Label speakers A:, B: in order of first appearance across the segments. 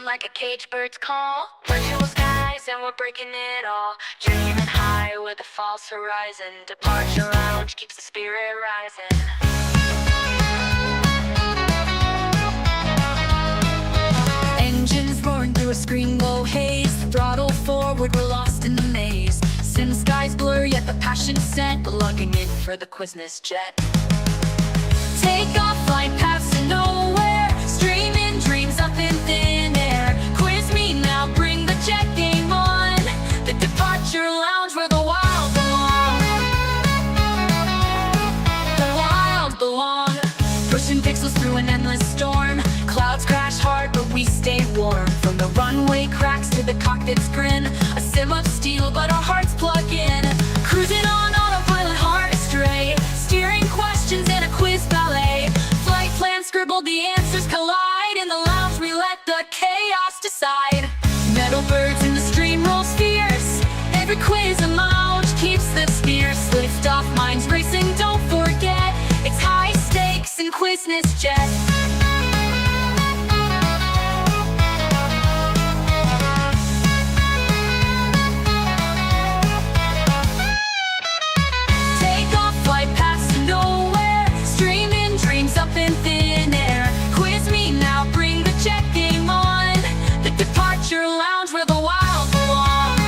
A: rhythm like a caged bird's call. Virtual skies and we're breaking it all. Dreaming high with a false horizon. Departure lounge keeps the spirit rising. Engines roaring through a screen glow haze. Throttle forward, we're lost in the maze. Sim skies blur, yet the passion sent. Lugging in for the Quizness jet. Take off, flight paths to nowhere. Streaming dreams up in thin air. Quiz me now, bring the jet game on. The departure lounge where the wild belong. The wild belong. Pushing pixels through an endless storm. Clouds crash hard, but we stay warm. From the runway cracks to the cockpit's grin. A sim of steel, but our hearts plug in. Cruising on autopilot, heart astray. Steering questions in a quiz ballet. Flight plan scribbled, the answers collide. In the lounge we let the chaos decide. Metal birds in the stream rolls fierce. Every quiz a lounge keeps the fierce. Lift off, minds racing, don't forget. It's high stakes in Quizness jet. Up in thin air. Quiz me now, bring the jet game on. The departure lounge where the wild belong.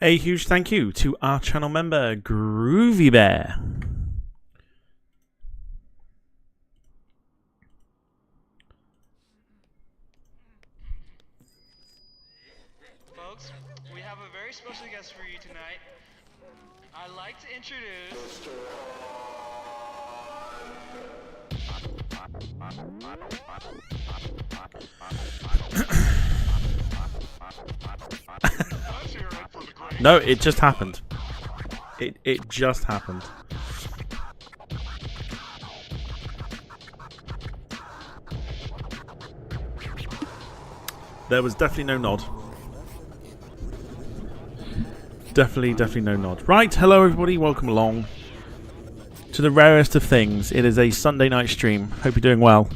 B: A huge thank you to our channel member, Groovy Bear.
C: Folks, we have a very special guest for you tonight. I'd like to introduce...
B: No, it just happened. It just happened. There was definitely no nod. Definitely no nod. Right, hello everybody, welcome along to the rarest of things. It is a Sunday night stream. Hope you're doing well.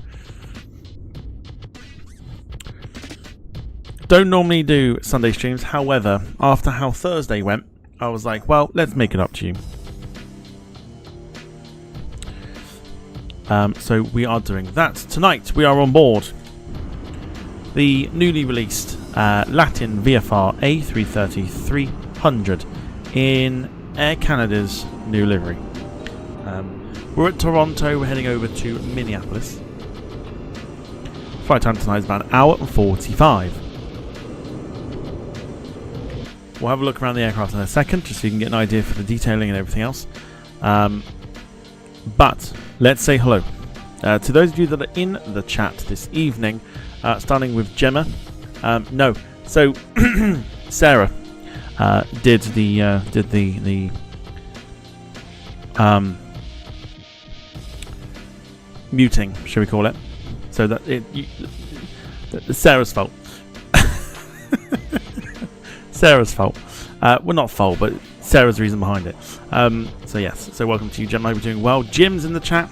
B: Don't normally do Sunday streams, however, after how Thursday went, I was like, well, let's make it up to you. So we are doing that. Tonight we are on board the newly released LatinVFR A330-300 in Air Canada's new livery. We're at Toronto, we're heading over to Minneapolis. Flight time tonight is about an hour and 45. We'll have a look around the aircraft in a second, just so you can get an idea for the detailing and everything else. But let's say hello to those of you that are in the chat this evening, starting with Gemma. No, so Sarah did the muting, shall we call it? So that it's Sarah's fault. Sarah's fault. Well, not fault, but Sarah's the reason behind it. So yes, so welcome to you, Jim. I hope you're doing well. Jim's in the chat.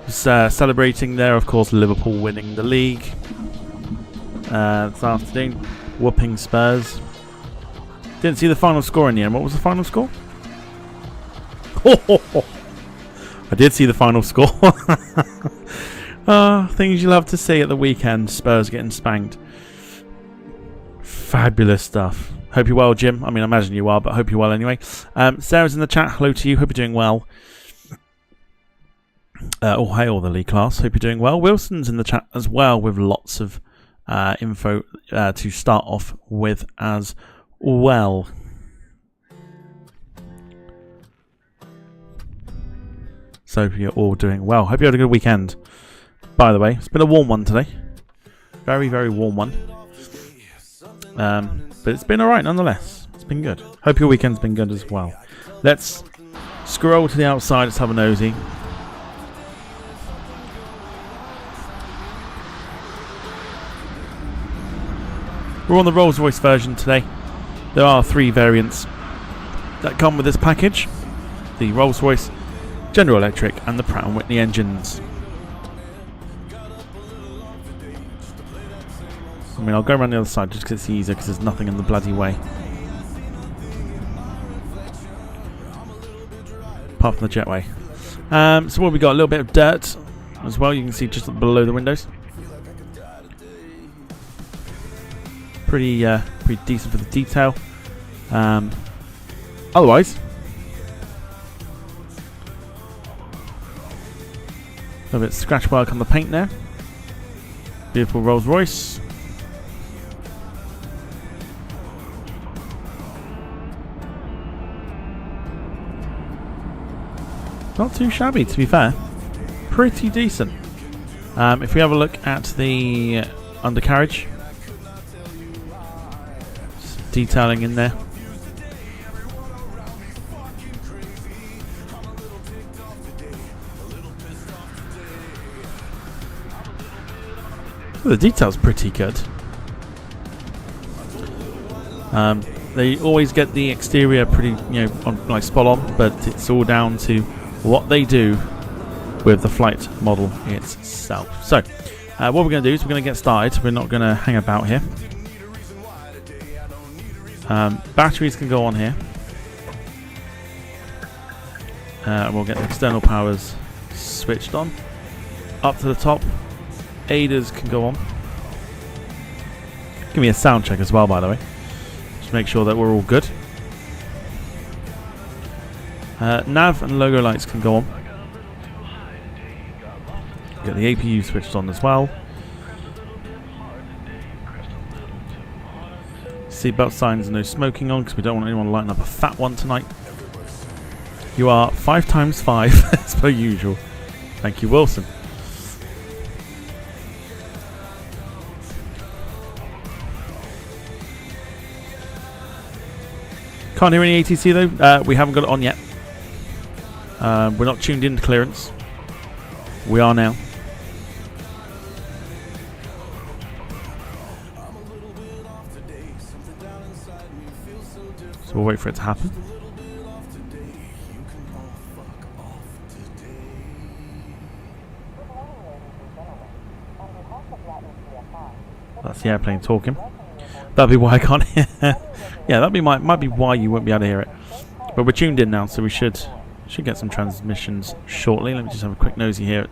B: Celebrating there, of course, Liverpool winning the league this afternoon. Whooping Spurs. Didn't see the final score in the end. What was the final score? I did see the final score. Things you love to see at the weekend. Spurs getting spanked. Fabulous stuff. Hope you're well, Jim. I mean, I imagine you are, but hope you're well anyway. Sarah's in the chat. Hello to you. Hope you're doing well. Oh, hey, all the league class. Hope you're doing well. Wilson's in the chat as well with lots of info to start off with as well. So hope you're all doing well. Hope you had a good weekend. By the way, it's been a warm one today. Very, very warm one. But it's been alright nonetheless. It's been good. Hope your weekend's been good as well. Let's scroll to the outside. Let's have a nosy. We're on the Rolls-Royce version today. There are 3 variants that come with this package: the Rolls-Royce, General Electric, and the Pratt & Whitney engines. I mean, I'll go around the other side just because it's easier, because there's nothing in the bloody way. Apart from the jetway. So what we got? A little bit of dirt as well. You can see just below the windows. Pretty decent for the detail. Otherwise, a little bit of scratch work on the paint there. Beautiful Rolls-Royce. Not too shabby, to be fair. Pretty decent. If we have a look at the undercarriage, some detailing in there. Well, the detail's pretty good. They always get the exterior pretty, like spot on, but it's all down to what they do with the flight model itself. So, what we're going to do is we're going to get started. We're not going to hang about here. Batteries can go on here. We'll get the external powers switched on. Up to the top, aiders can go on. Give me a sound check as well, by the way. Just make sure that we're all good. Nav and logo lights can go on. Get the APU switched on as well. Seatbelt signs, no smoking on, because we don't want anyone lighting up a fat one tonight. You are 5 times 5 as per usual. Thank you, Wilson. Can't hear any ATC though. We haven't got it on yet. We're not tuned into clearance. We are now. So we'll wait for it to happen. That's the airplane talking. That'd be why I can't hear. Yeah, that might be why you won't be able to hear it. But we're tuned in now, so we should get some transmissions shortly. Let me just have a quick nosy here.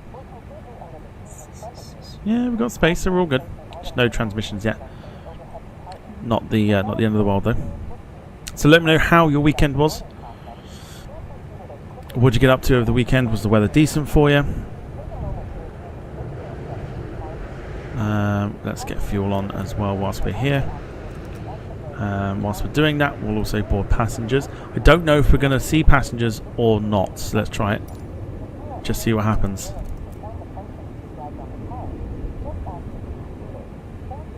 B: Yeah, we've got space, so we're all good. Just no transmissions yet. Not the end of the world though. So let me know how your weekend was. What'd you get up to over the weekend? Was the weather decent for you? Let's get fuel on as well whilst we're here. Whilst we're doing that, we'll also board passengers. I don't know if we're going to see passengers or not, so let's try it. Just see what happens.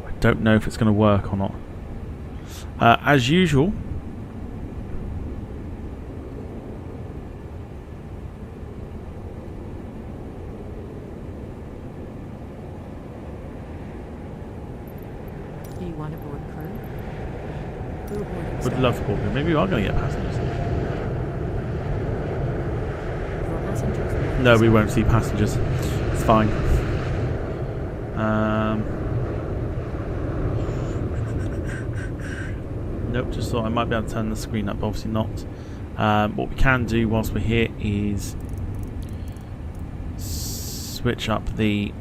B: I don't know if it's going to work or not. As usual,
D: do you want to board crew?
B: would love to board. Maybe we are going to get passengers. No, we won't see passengers. It's fine. Nope, just thought I might be able to turn the screen up, but obviously not. What we can do whilst we're here is switch up the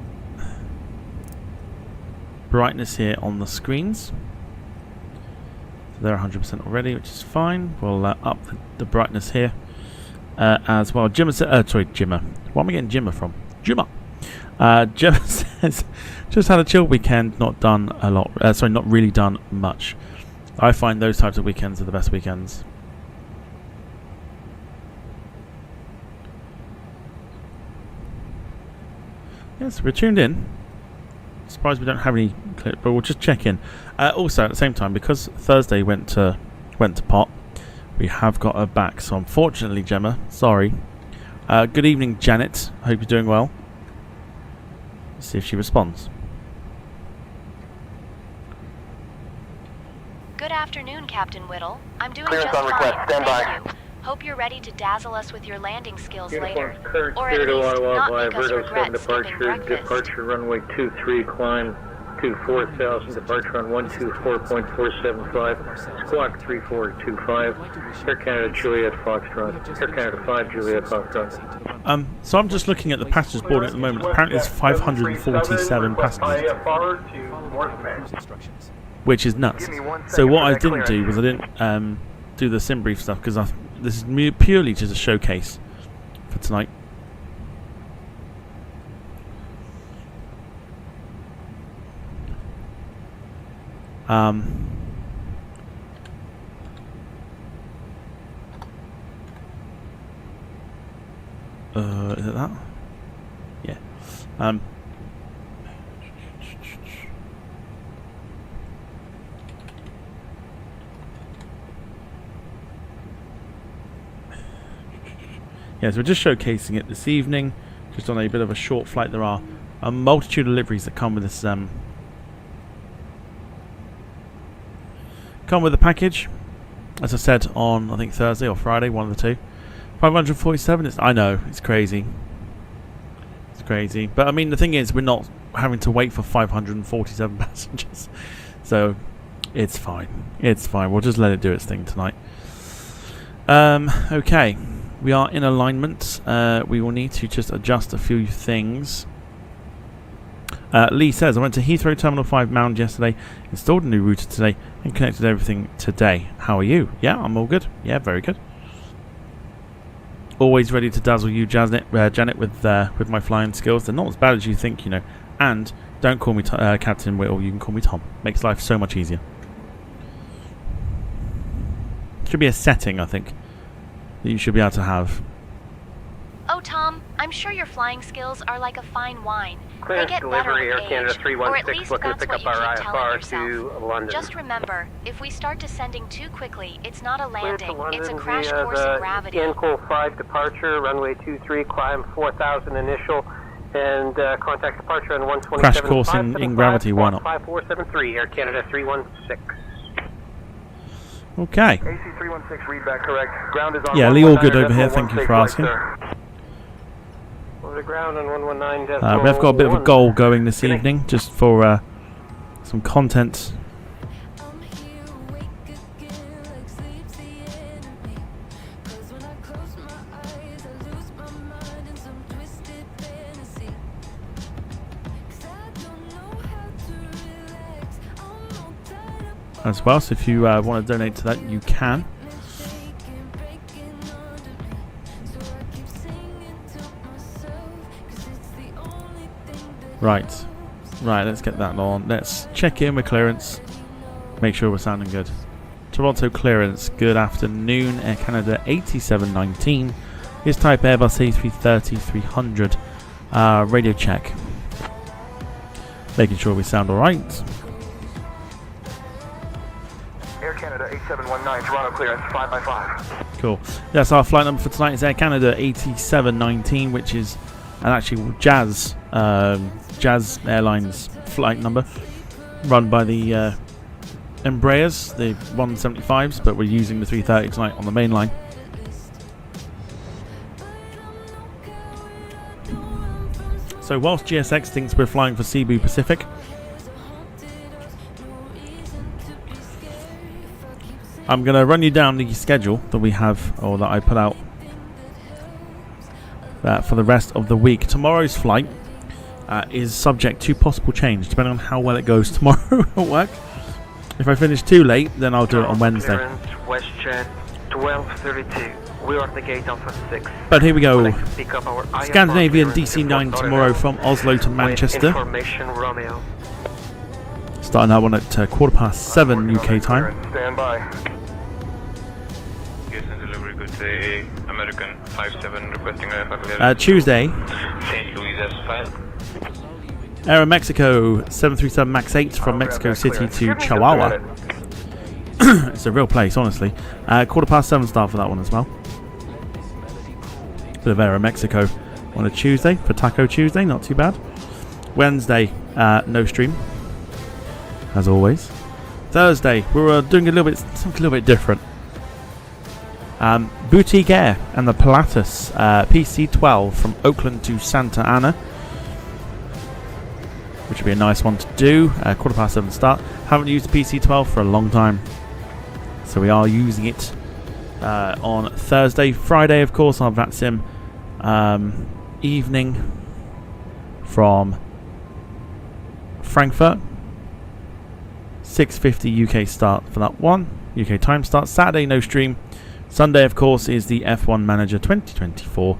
B: brightness here on the screens. So they're 100% already, which is fine. We'll up the brightness here as well. Jimmer said, sorry, Jimmer. Where am I getting Jimmer from? Jimmer. Jimmer says, just had a chill weekend, not done a lot. Sorry, not really done much. I find those types of weekends are the best weekends. Yes, we're tuned in. Surprised we don't have any clip, but we'll just check in. Also, at the same time, because Thursday went to pot, we have got her back. So unfortunately, Gemma, sorry. Good evening, Janet. Hope you're doing well. Let's see if she responds.
E: Good afternoon, Captain Whittle. I'm doing
F: Clearance
E: just
F: on request.
E: fine,
F: Stand by.
E: thank you. Hope you're ready to dazzle us with your landing skills
F: Uniform
E: later.
F: current
E: Or at
F: clear to
E: least
F: Wawa
E: not
F: by
E: make us
F: Verdo 7
E: regret skipping
F: departure,
E: breakfast.
F: departure runway 23, climb to 4,000, departure on 124.475, squawk 3425, Air Canada Juliet Foxtrot, Air Canada 5 Juliet Foxtrot.
B: So I'm just looking at the passengers boarding at the moment. Apparently there's 547 passengers, which is nuts. So what I didn't do was I didn't do the sim brief stuff because this is purely just a showcase for tonight. Is it that? Yeah. Yeah, so we're just showcasing it this evening, just on a bit of a short flight. There are a multitude of liveries that come with this, come with the package. As I said on, I think Thursday or Friday, one of the two. 547. I know it's crazy. It's crazy, but I mean the thing is, we're not having to wait for 547 passengers, so it's fine. It's fine. We'll just let it do its thing tonight. Okay. We are in alignment. We will need to just adjust a few things. Lee says, I went to Heathrow Terminal 5 Mound yesterday, installed a new router today, and connected everything today. How are you? Yeah, I'm all good. Yeah, very good. Always ready to dazzle you, Janet, with my flying skills. They're not as bad as you think, you know. And don't call me Captain Whittle, you can call me Tom. Makes life so much easier. Should be a setting, I think, that you should be able to have.
E: Oh, Tom, I'm sure your flying skills are like a fine wine.
F: Clearance
E: They get better
F: delivery, Air
E: with
F: Canada
E: age, or at
F: 316,
E: least
F: looking to
E: that's
F: pick
E: what
F: up
E: you
F: our
E: keep telling
F: IFR
E: yourself.
F: to London.
E: Just remember, if we start descending too quickly, it's not a
F: Clear to
E: landing,
F: London
E: it's a crash
F: via
E: course
F: the
E: in gravity.
F: Yancoal 5 departure, runway 23, climb 4,000 initial, and contact departure on 127.
B: Crash course in gravity, why not?
F: 5473, Air Canada 316.
B: Okay.
F: AC 316, read back correct. Ground is on
B: Yeah, Lee, all good over here. Thank you for asking.
F: Over the ground on 119.
B: We've got a bit of a goal going this evening, just for some content. As well, so if you want to donate to that, you can. Right, let's get that on. Let's check in with clearance, make sure we're sounding good. Toronto clearance, good afternoon, Air Canada 8719. Is type Airbus A330-300. Radio check. Making sure we sound alright.
F: Air Canada 8719, Toronto clearance, 5x5.
B: Cool. Yes, our flight number for tonight is Air Canada 8719, which is an actual Jazz Airlines flight number, run by the Embraers, the 175s, but we're using the 330 tonight on the main line. So whilst GSX thinks we're flying for Cebu Pacific, I'm going to run you down the schedule that we have, or that I put out for the rest of the week. Tomorrow's flight is subject to possible change, depending on how well it goes tomorrow at work. If I finish too late, then I'll do it on Wednesday.
F: WestJet 1232. We are at the gate Alpha 6.
B: But here we go.
F: Pick up our
B: Scandinavian DC-9 tomorrow from Oslo to Manchester.
F: Information Romeo.
B: Starting that one at 7:15 UK time.
F: Stand by.
G: Houston delivery, good day. American 57 requesting
B: Tuesday,
G: St. Louis S5.
B: Aeromexico 737 MAX 8 from Mexico City to Chihuahua. It's a real place, honestly. 7:15 start for that one as well. Bit of Aeromexico on a Tuesday for Taco Tuesday, not too bad. Wednesday, no stream, as always. Thursday, we were doing something a little bit different. Boutique Air and the Pilatus PC-12 from Oakland to Santa Ana, which would be a nice one to do. 7:15 start. Haven't used the PC-12 for a long time, so we are using it on Thursday. Friday, of course, our VATSIM evening from Frankfurt. 6:50 UK start for that one. UK time start. Saturday, no stream. Sunday, of course, is the F1 Manager 2024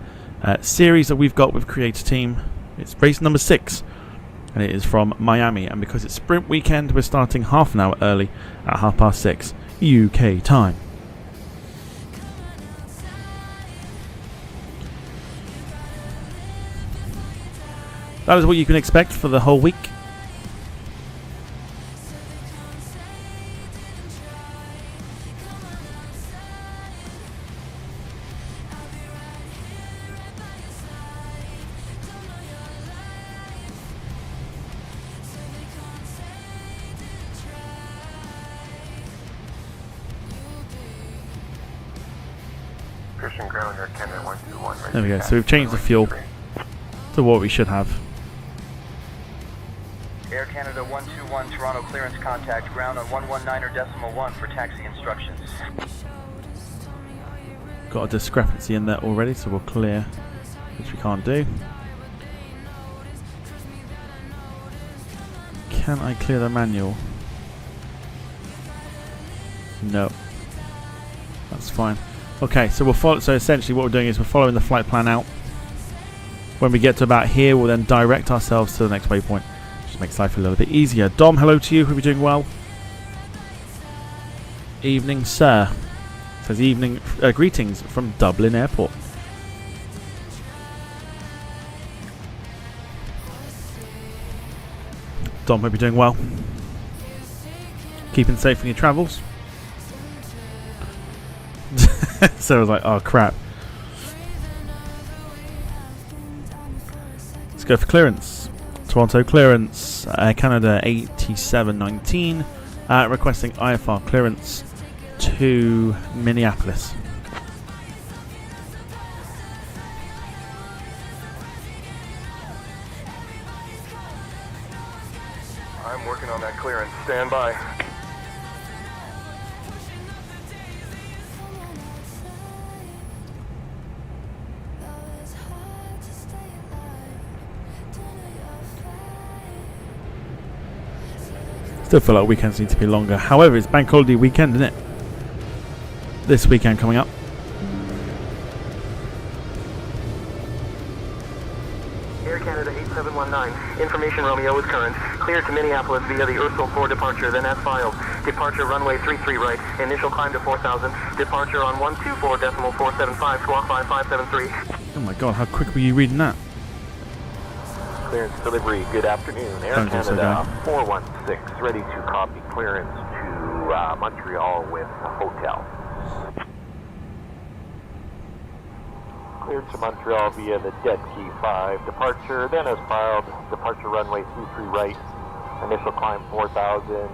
B: series that we've got with Creator Team. It's race number 6, and it is from Miami. And because it's sprint weekend, we're starting half an hour early at 6:30 UK time. That is what you can expect for the whole week. There we go. So we've changed the fuel to what we should have.
H: Air Canada 121, Toronto clearance contact ground on 119.1 for taxi instructions.
B: Got a discrepancy in there already, so we'll clear, which we can't do. Can I clear the manual? No. That's fine. Okay, so we'll follow. So essentially, what we're doing is we're following the flight plan out. When we get to about here, we'll then direct ourselves to the next waypoint. Just makes life a little bit easier. Dom, hello to you. Hope you're doing well. Evening, sir. Says evening. Greetings from Dublin Airport. Dom, hope you're doing well. Keeping safe in your travels. So I was like, oh crap. Let's go for clearance. Toronto clearance. Canada 8719. Requesting IFR clearance to Minneapolis.
I: I'm working on that clearance. Stand by.
B: Still feel like weekends need to be longer. However, it's bank holiday weekend, isn't it? This weekend coming up.
F: Air Canada 8719. Information Romeo is current. Cleared to Minneapolis via the Ursel 4 departure, then as filed. Departure runway 33 right. Initial climb to 4000. Departure on 124.475, squawk 5573.
B: Oh my god, how quick were you reading that?
I: Clearance delivery, good afternoon. Air Canada 416, ready to copy clearance to Montreal with hotel. Cleared to Montreal via the Dead Key 5 departure, then as filed, departure runway 23 right, initial climb 4000,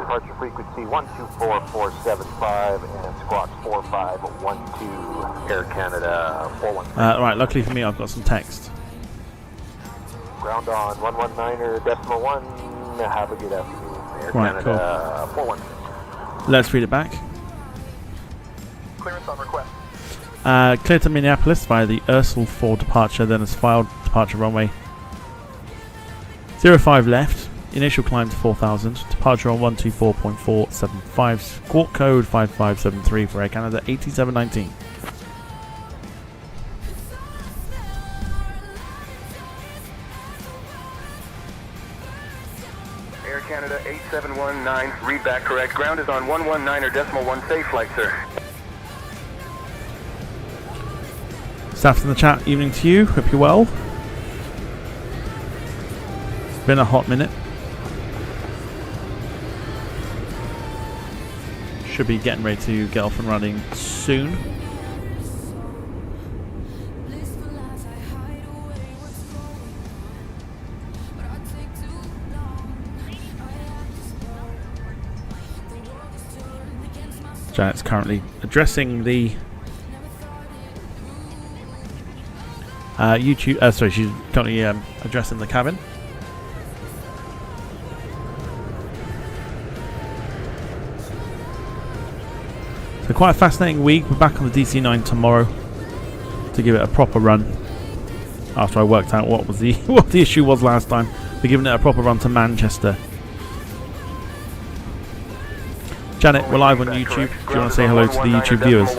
I: departure frequency 124.475, and squawk 4512, Air Canada 416.
B: Right, luckily for me, I've got some text.
I: Ground on 119.1. Have a good afternoon. Air
B: Right,
I: Canada 416.
B: Let's read it back.
I: Clearance on request.
B: Cleared to Minneapolis via the Ursel 4 departure, then as filed, departure runway 05 left, initial climb to 4000, departure on 124.475, squawk code 5573 for Air Canada 8719.
I: Air Canada 8719, read back correct. Ground is on 119.1 safe flight, sir.
B: Staff in the chat, evening to you. Hope you're well. Been a hot minute. should be getting ready to get off and running soon. Janet's currently addressing the YouTube. Sorry, she's currently addressing the cabin. So quite a fascinating week. We're back on the DC-9 tomorrow to give it a proper run. After I worked out what the issue was last time, we're giving it a proper run to Manchester. Janet, we're live on YouTube. Do you want to say hello to the YouTube viewers?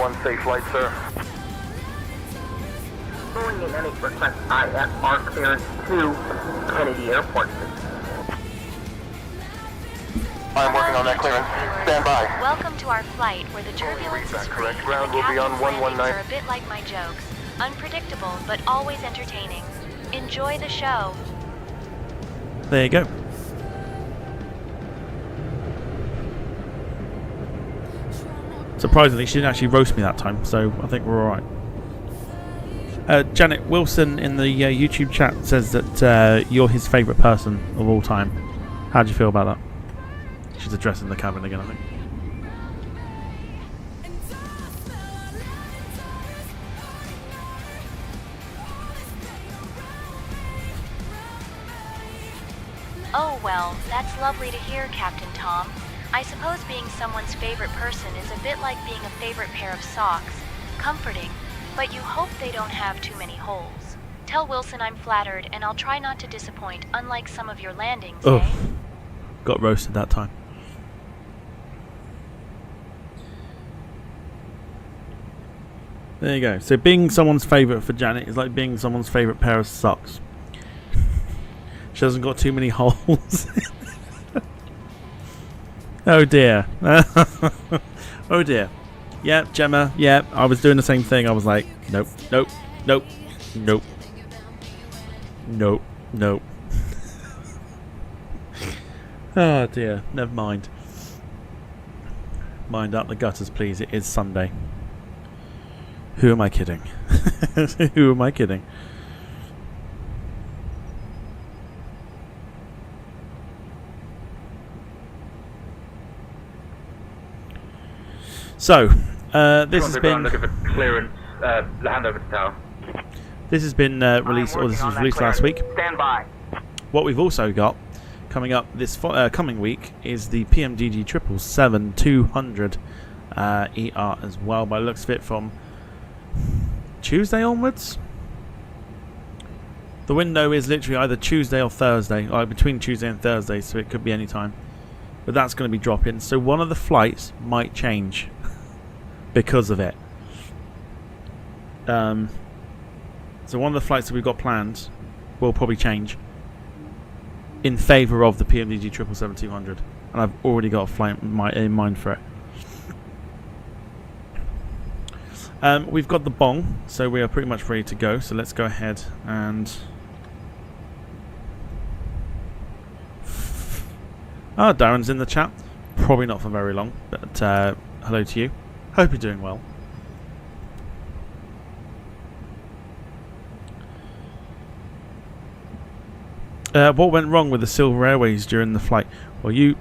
F: Request IFR clearance to Kennedy Airport.
I: I'm working on that clearance. Stand by.
E: Welcome to our flight where the turbulence is free and the
I: Ground will be on
E: captain's landings
I: 119.
E: are a bit like my jokes. Unpredictable, but always entertaining. Enjoy the show.
B: There you go. Surprisingly, she didn't actually roast me that time, so I think we're alright. Janet Wilson in the YouTube chat says that you're his favourite person of all time. How do you feel about that? She's addressing the cabin again, I think.
E: Oh well, that's lovely to hear, Captain Tom. I suppose being someone's favorite person is a bit like being a favorite pair of socks. Comforting, but you hope they don't have too many holes. Tell Wilson I'm flattered, and I'll try not to disappoint, unlike some of your landings,
B: Oh,
E: eh?
B: got roasted that time. There you go. So being someone's favourite for Janet is like being someone's favourite pair of socks. She hasn't got too many holes. Oh dear. Oh dear. Yeah, Gemma, yeah, I was doing the same thing. I was like, nope, nope, nope, nope, nope, nope. Oh dear, never mind. Mind up the gutters, please. It is Sunday. Who am I kidding? Who am I kidding? So, this has been
G: looking for clearance. Hand over to tower.
B: this has been released, or this was released last week.
F: Stand by.
B: What we've also got coming up this coming week is the PMDG 777-200 ER as well. By the looks of it, from Tuesday onwards. The window is literally either Tuesday or Thursday, or between Tuesday and Thursday, so it could be any time. But that's going to be dropping, so one of the flights might change because of it. So one of the flights that we've got planned will probably change in favour of the PMDG 777-200, and I've already got a flight in mind for it. We've got the bong, so we are pretty much ready to go. So let's go ahead and... Oh, Darren's in the chat. Probably not for very long, but hello to you. Hope you're doing well. What went wrong with the Silver Airways during the flight? Well, you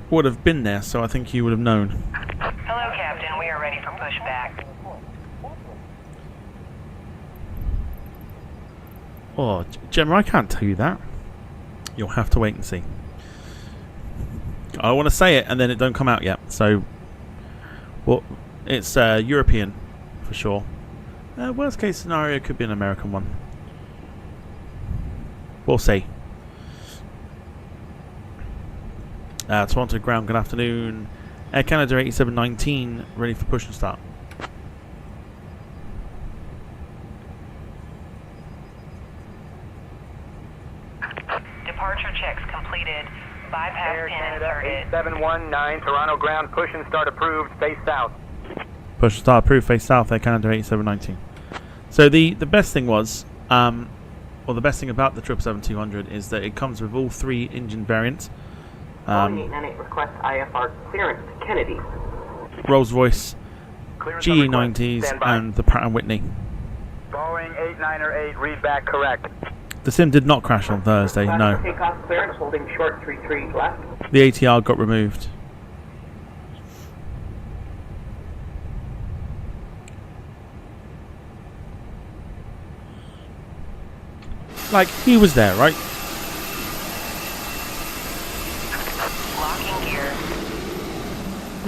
B: would have been there, so I think you would have known.
J: Hello, Captain. We are ready for pushback.
B: Oh, Gemma, I can't tell you that. You'll have to wait and see. I want to say it, and then it don't come out yet. So, well, it's European for sure. Worst case scenario could be an American one. We'll see. Toronto ground. Good afternoon. Air Canada 8719 ready for push and start.
J: Departure checks completed. Bypass
H: Air
J: pin
H: Canada
J: inserted.
H: 8719, Toronto ground, push and start approved, face south.
B: Push and start approved. Face south. Air Canada 8719. So the best thing was, well, the best thing about the 777-200 is that it comes with all three engine variants.
F: Boeing 898 request IFR clearance to Kennedy.
B: Rolls-Royce
H: Clearance
B: GE90s
H: Stand by.
B: and the Pratt & Whitney.
H: Boeing 898, read back correct.
B: The sim did not crash on Thursday, no.
F: Takeoff clearance, holding short 33 left.
B: The ATR got removed. Like, he was there, right?
J: Locking gear.
B: I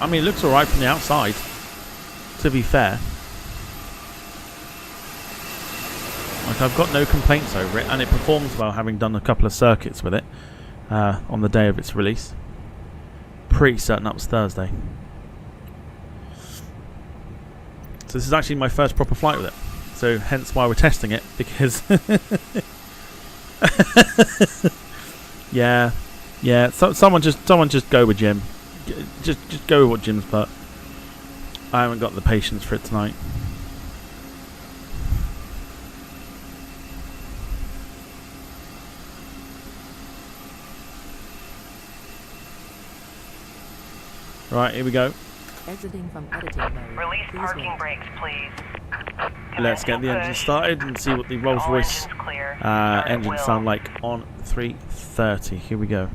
B: mean, it looks alright from the outside, to be fair. Like, I've got no complaints over it, and it performs well, having done a couple of circuits with it on the day of its release. Pretty certain that was Thursday. So this is actually my first proper flight with it. So hence why we're testing it, because yeah. So someone just go with Jim. Just go with what Jim's put. I haven't got the patience for it tonight. Right, here we go.
D: Exiting from editing mode.
J: Release
D: Please
J: parking
D: wait.
J: brakes, please.
B: Let's get the engine started and see what the Rolls-Royce engines sound like on 330. Here we go.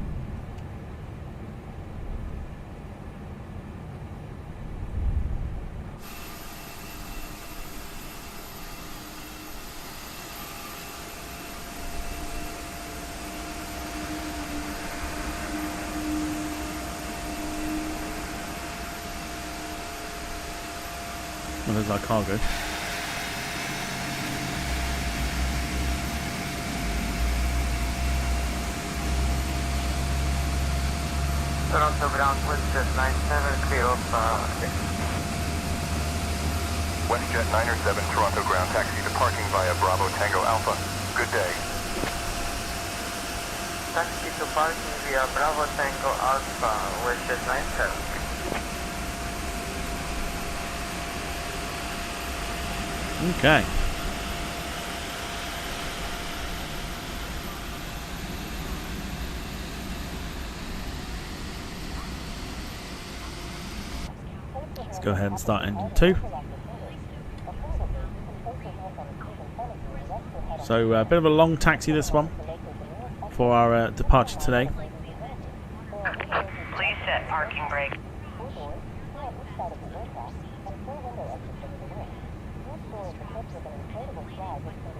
B: Well, there's our cargo.
F: Toronto ground, WestJet 97, clear off.
H: WestJet 907, Toronto ground taxi departing via Bravo Tango Alpha. Good day.
F: Taxi to parking via Bravo Tango Alpha, WestJet 97.
B: Okay. Let's go ahead and start engine 2. So a bit of a long taxi this one for our departure today.
J: Please set parking brake.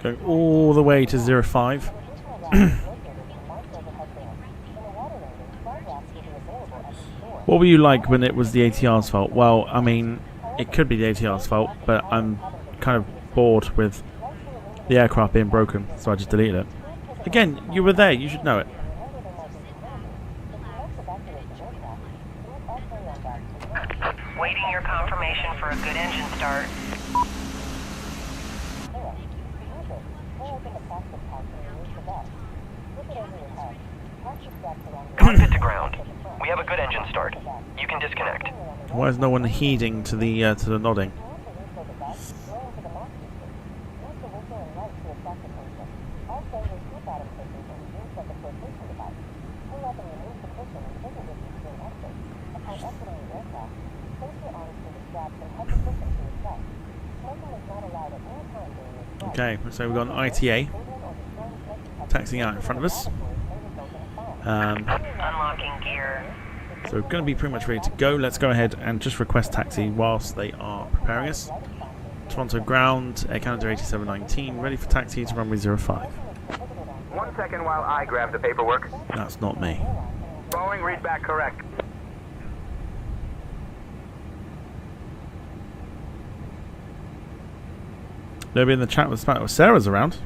B: Going all the way to 05. What were you like when it was the ATR's fault? Well, I mean, it could be the ATR's fault, but I'm kind of bored with the aircraft being broken, so I just deleted it. Again, you were there, you should know it.
J: Waiting your confirmation for a good engine start. Cockpit to ground. We have a good engine start. You can disconnect.
B: Why is no one heeding to the nodding? Okay, so we've got an ITA taxiing out in front of us.
J: Unlocking gear.
B: So we're going to be pretty much ready to go. Let's go ahead and just request taxi whilst they are preparing us. Toronto ground, Air Canada 8719, ready for taxi to runway 05.
H: 1 second while I grab the paperwork.
B: That's not me.
H: Boeing, read back correct.
B: They'll be in the chat with Sarah's around.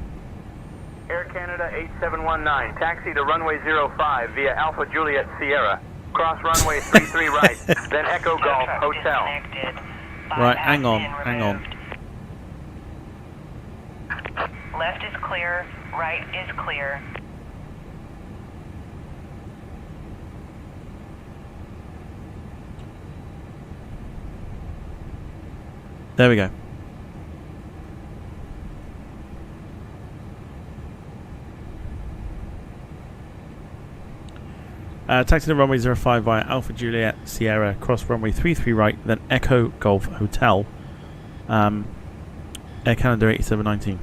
H: Air Canada 8719, taxi to runway 05 via Alpha Juliet Sierra. Cross runway 33 right, then Echo Golf Hotel.
B: Right, hang on.
J: Left is clear, right is clear.
B: There we go. Taxi to runway 05 via Alpha Juliet Sierra, cross runway 33 right, then Echo Golf Hotel. Air Canada 8719.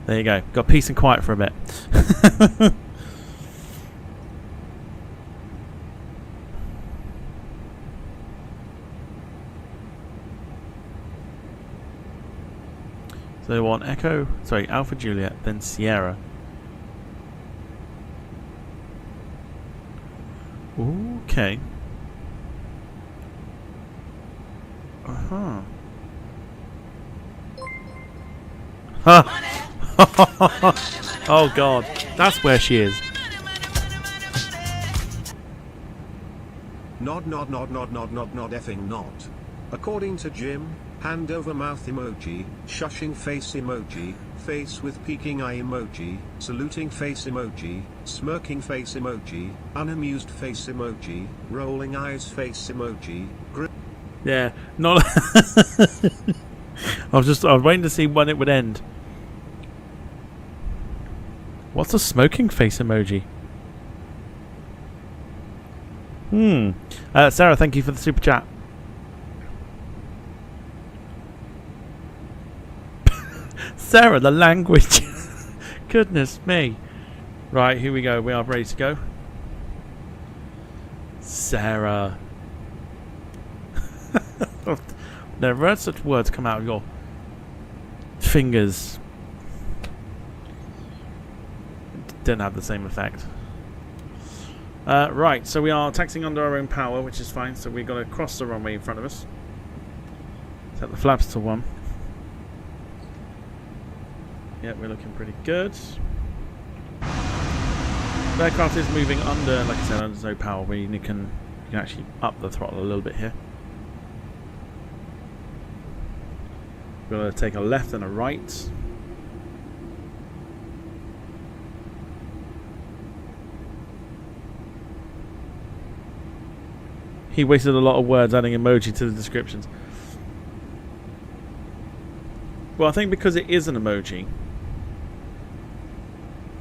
B: There you go. Got peace and quiet for a bit. So they want Alpha Juliet, then Sierra. Okay. Uh-huh. Oh god, that's where she is.
K: Nod effing not. According to Jim, hand over mouth emoji, shushing face emoji, face with peeking eye emoji, saluting face emoji, smirking face emoji, unamused face emoji, rolling eyes face emoji,
B: yeah, not I was waiting to see when it would end. What's a smoking face emoji? Sarah, thank you for the super chat. Sarah, the language. Goodness me. Right, here we go. We are ready to go. Sarah. Never heard such words come out of your fingers. Didn't have the same effect. Right, so we are taxiing under our own power, which is fine. So we've got to cross the runway in front of us. Set the flaps to 1. Yep, we're looking pretty good. The aircraft is moving under, like I said, under no power. You can actually up the throttle a little bit here. We're going to take a left and a right. He wasted a lot of words adding emoji to the descriptions. Well, I think because it is an emoji,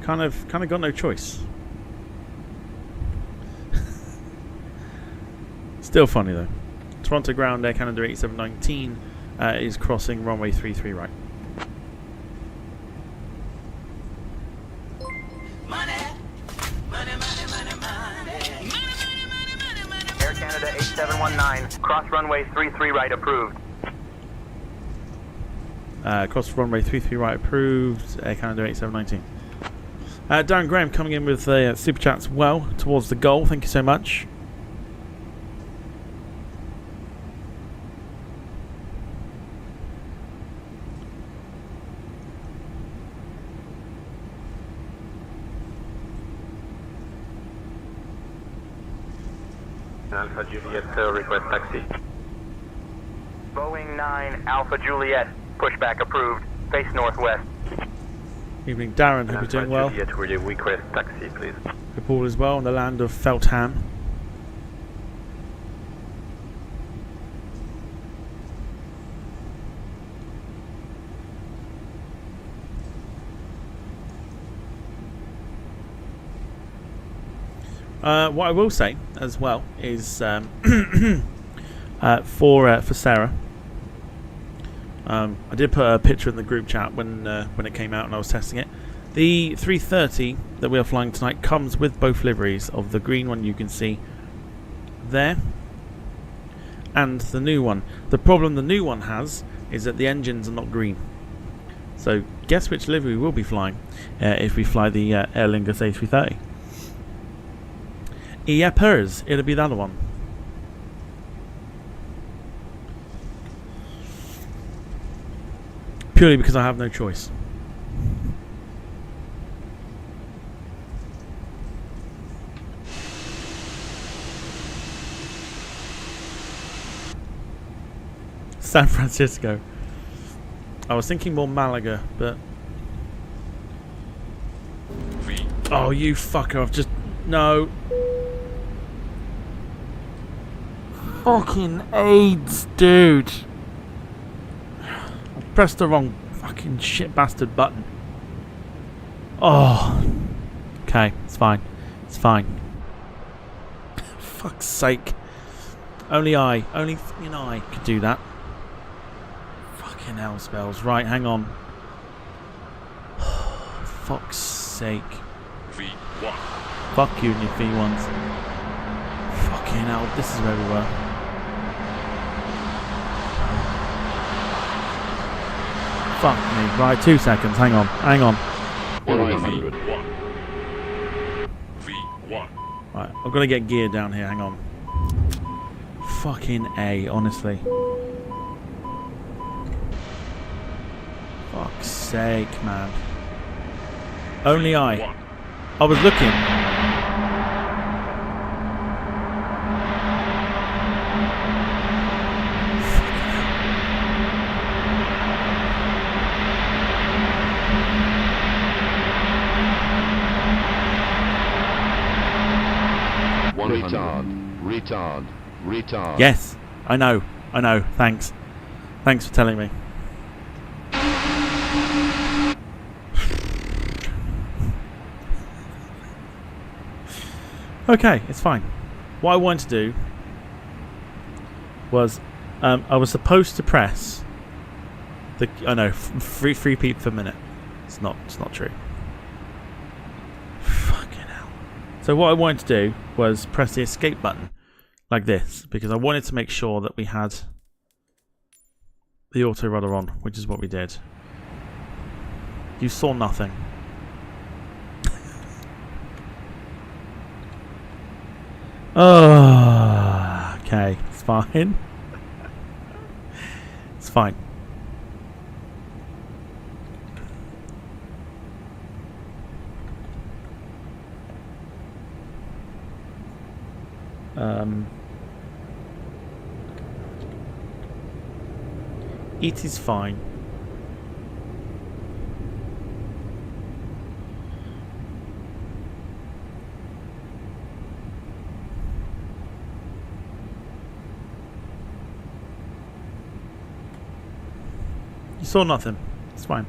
B: kind of got no choice. Still funny though. Toronto ground, Air Canada 8719 is crossing runway 33 right.
H: Air Canada 8719, cross runway 33 right approved.
B: Cross runway 33 right approved, Air Canada 8719. Darren Graham coming in with the super chats well towards the goal. Thank you so much.
I: Alpha Juliet, request taxi.
H: Boeing 9 Alpha Juliet, pushback approved, face northwest.
B: Evening, Darren. Hope you're doing well.
I: Juliet, will you request taxi, please?
B: Hope all is well in the land of Feltham. What I will say as well is for Sarah, I did put a picture in the group chat when it came out and I was testing it. The 330 that we are flying tonight comes with both liveries of the green one you can see there and the new one. The problem the new one has is that the engines are not green. So guess which livery we'll be flying if we fly the Aer Lingus A330. Yepers, it'll be the other one. Purely because I have no choice. San Francisco. I was thinking more Malaga, but... Oh, you fucker, I've just... No. Fucking AIDS, dude. I pressed the wrong fucking shit bastard button. Oh. Okay, it's fine. It's fine. Fuck's sake. Only fucking I could do that. Fucking hell, spells. Right, hang on. Fuck's sake.
L: V1.
B: Fuck you and your V1s. Fucking hell, this is where we were. Fuck me. Right, 2 seconds. Hang on. Hang on.
L: 101. V1.
B: Right, I've got to get gear down here. Hang on. Fucking A, honestly. Fuck's sake, man. Only I was looking.
L: Retard.
B: Yes, I know. Thanks for telling me. Okay, it's fine. What I wanted to do was I was supposed to press the 3 beat per minute. It's not true. Fucking hell. So what I wanted to do was press the escape button like this, because I wanted to make sure that we had the auto rudder on, which is what we did. You saw nothing. Oh, okay, it's fine. It's fine. It is fine. You saw nothing. It's fine.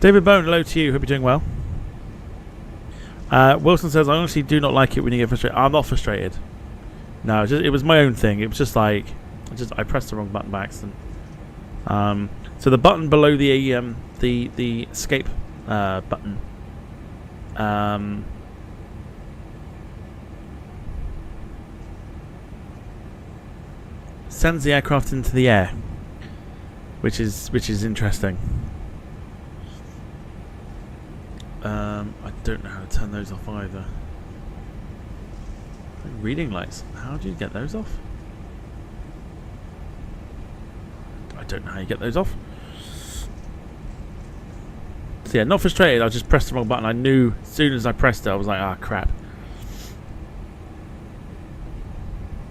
B: David Bone, hello to you. Hope you're doing well. Wilson says, I honestly do not like it when you get frustrated. I'm not frustrated. No, it was my own thing. It was just like, I pressed the wrong button by accident. So the button below the escape button, sends the aircraft into the air, which is interesting. I don't know how to turn those off either. Reading lights. How do you get those off? I don't know how you get those off. So yeah, not frustrated. I just pressed the wrong button. I knew as soon as I pressed it, I was like, ah, crap.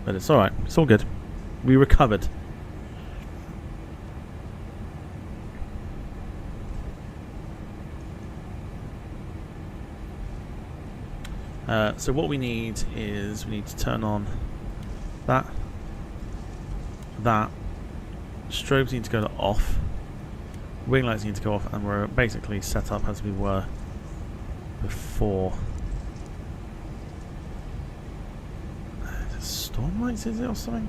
B: But it's alright. It's all good. We recovered. So what we need is we need to turn on that. Strobes need to go to off. Wing lights need to go off, and we're basically set up as we were before. Storm lights, is it, or something?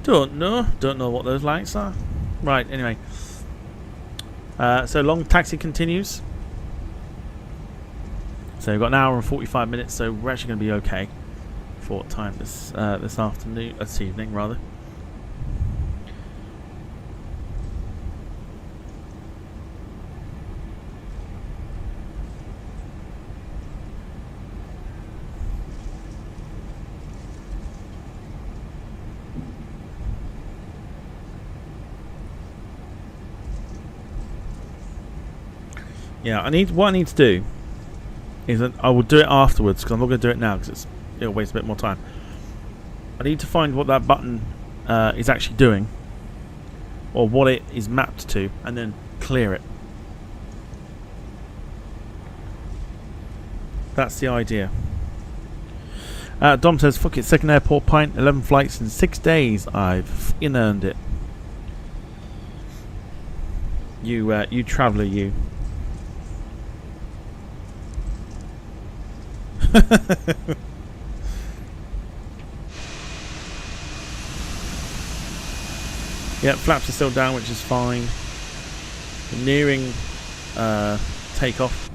B: Don't know what those lights are. Right, anyway. So long taxi continues. So we've got an hour and 45 minutes, so we're actually going to be okay for time this evening rather. Yeah, what I need to do is that I will do it afterwards, because I'm not going to do it now because it'll waste a bit more time. I need to find what that button is actually doing, or what it is mapped to, and then clear it. That's the idea. Dom says, fuck it, second airport pint, 11 flights in 6 days. I've f***ing earned it. You traveller, you. Yep, flaps are still down, which is fine. We're nearing takeoff.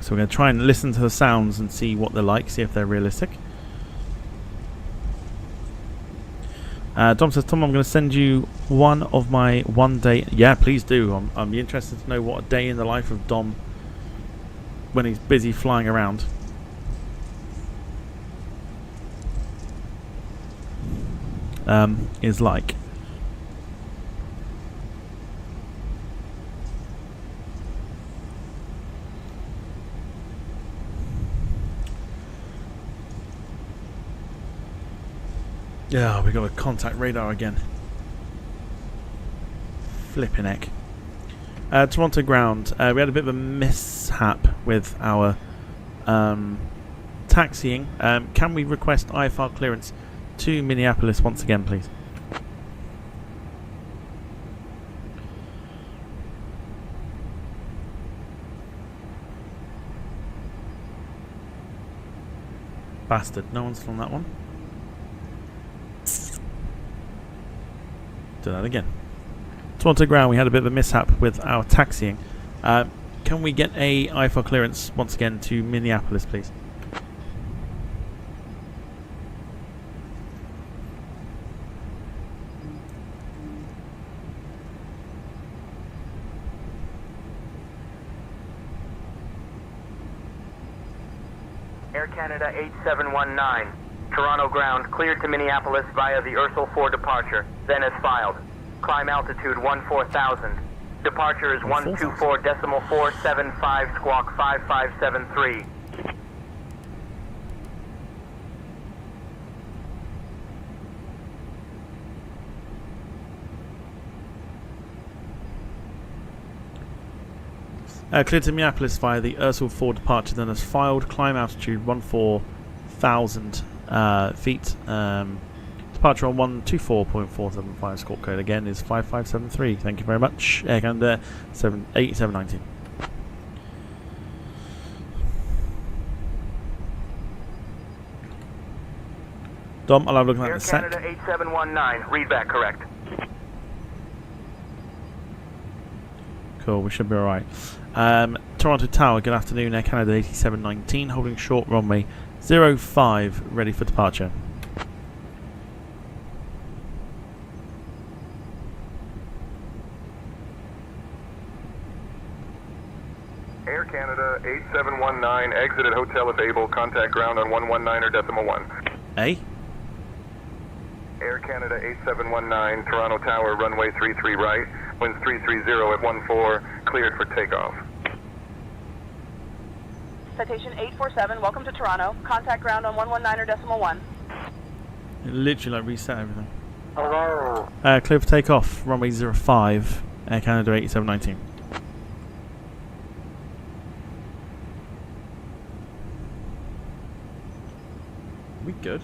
B: So we're going to try and listen to the sounds and see what they're like, see if they're realistic. Dom says, Tom, I'm going to send you one of my 1 day... Yeah, please do. I'm interested to know what a day in the life of Dom, when he's busy flying around, is like. Yeah, we got a contact radar again. Flipping heck. Toronto ground. We had a bit of a mishap with our taxiing. Can we request IFR clearance to Minneapolis once again, please? Bastard. No one's on that one. Do that again. Toronto ground, we had a bit of a mishap with our taxiing. Can we get a IFR clearance once again to Minneapolis, please?
H: Air Canada 8719. Toronto ground, cleared to Minneapolis via the Ursel 4 departure, then as filed. Climb altitude 14,000. Departure is 124.475 squawk 5573.
B: Cleared to Minneapolis via the Ursel 4 departure, then as filed. Climb altitude 14,000 feet. Departure on 124.475. Squawk code again is 5573. Thank you very much. Air Canada 8719. Dom, I'll have a look at
H: Air
B: the set.
H: Canada 8719. Read back correct.
B: Cool, we should be alright. Toronto Tower, good afternoon. Air Canada 8719, holding short runway 05, ready for departure.
M: Air Canada 8719, exit at hotel if able, contact ground on 119.1.
B: A?
M: Air Canada 8719, Toronto Tower, runway 33 right, winds 330 at 14, cleared for takeoff.
N: Citation 847, welcome to Toronto. Contact ground on 119.1.
B: It literally like reset everything.
H: Hello.
B: Clear for takeoff, runway 05, Air Canada 8719. We good?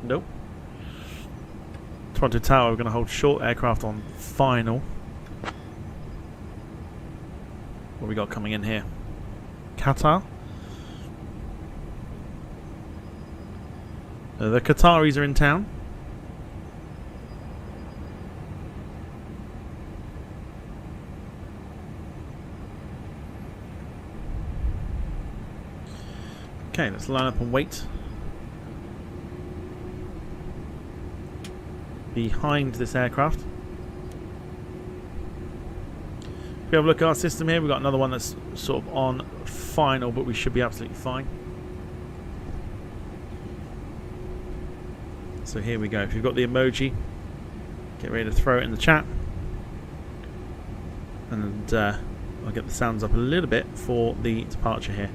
B: Nope. Toronto Tower, we're going to hold short aircraft on final. What we got coming in here? Qatar. The Qataris are in town. Okay, let's line up and wait. Behind this aircraft. If we have a look at our system here, we've got another one that's sort of on final, but we should be absolutely fine. So here we go. If you've got the emoji, Get ready to throw it in the chat. And I'll get the sounds up a little bit for the departure here.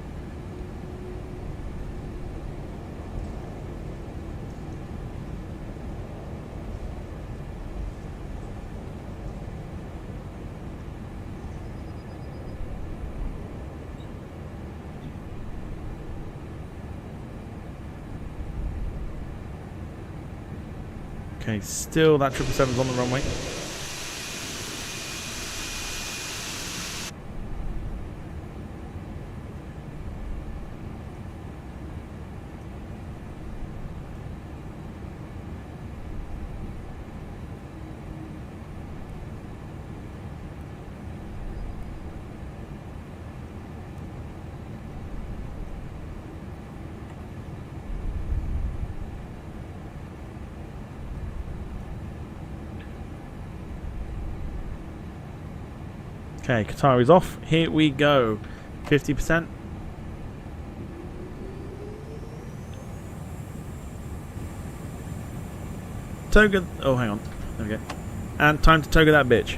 B: Okay, still that 777's on the runway. Okay, Qatar is off. Here we go. 50%. Toga. Oh, hang on. There we go. And time to toga that bitch.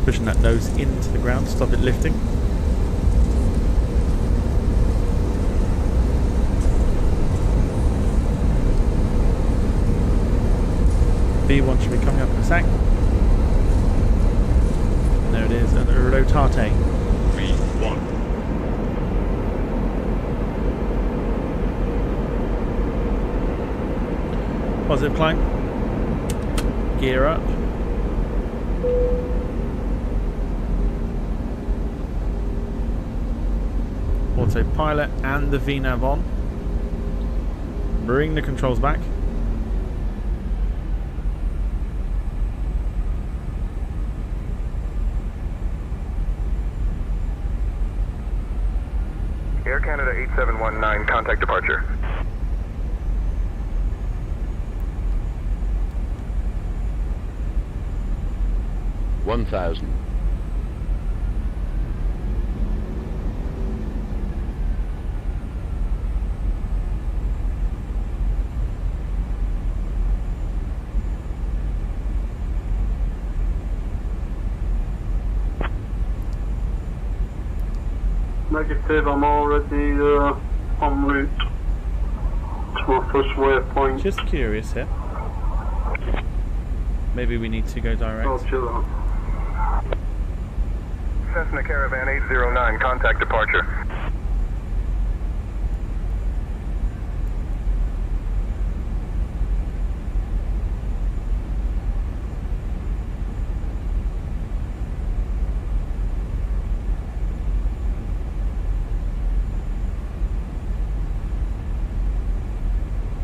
B: Pushing that nose into the ground, stop it lifting. B1 should be coming up in a sec. There it is, and rotate.
L: V1.
B: Positive climb. Gear up. Autopilot and the VNAV on. Bring the controls back.
M: Air Canada 8719, contact departure.
L: $1,000.
O: Negative, I'm already en route to my first waypoint.
B: Just curious here. Maybe we need to go direct.
M: Cessna Caravan 809, contact departure.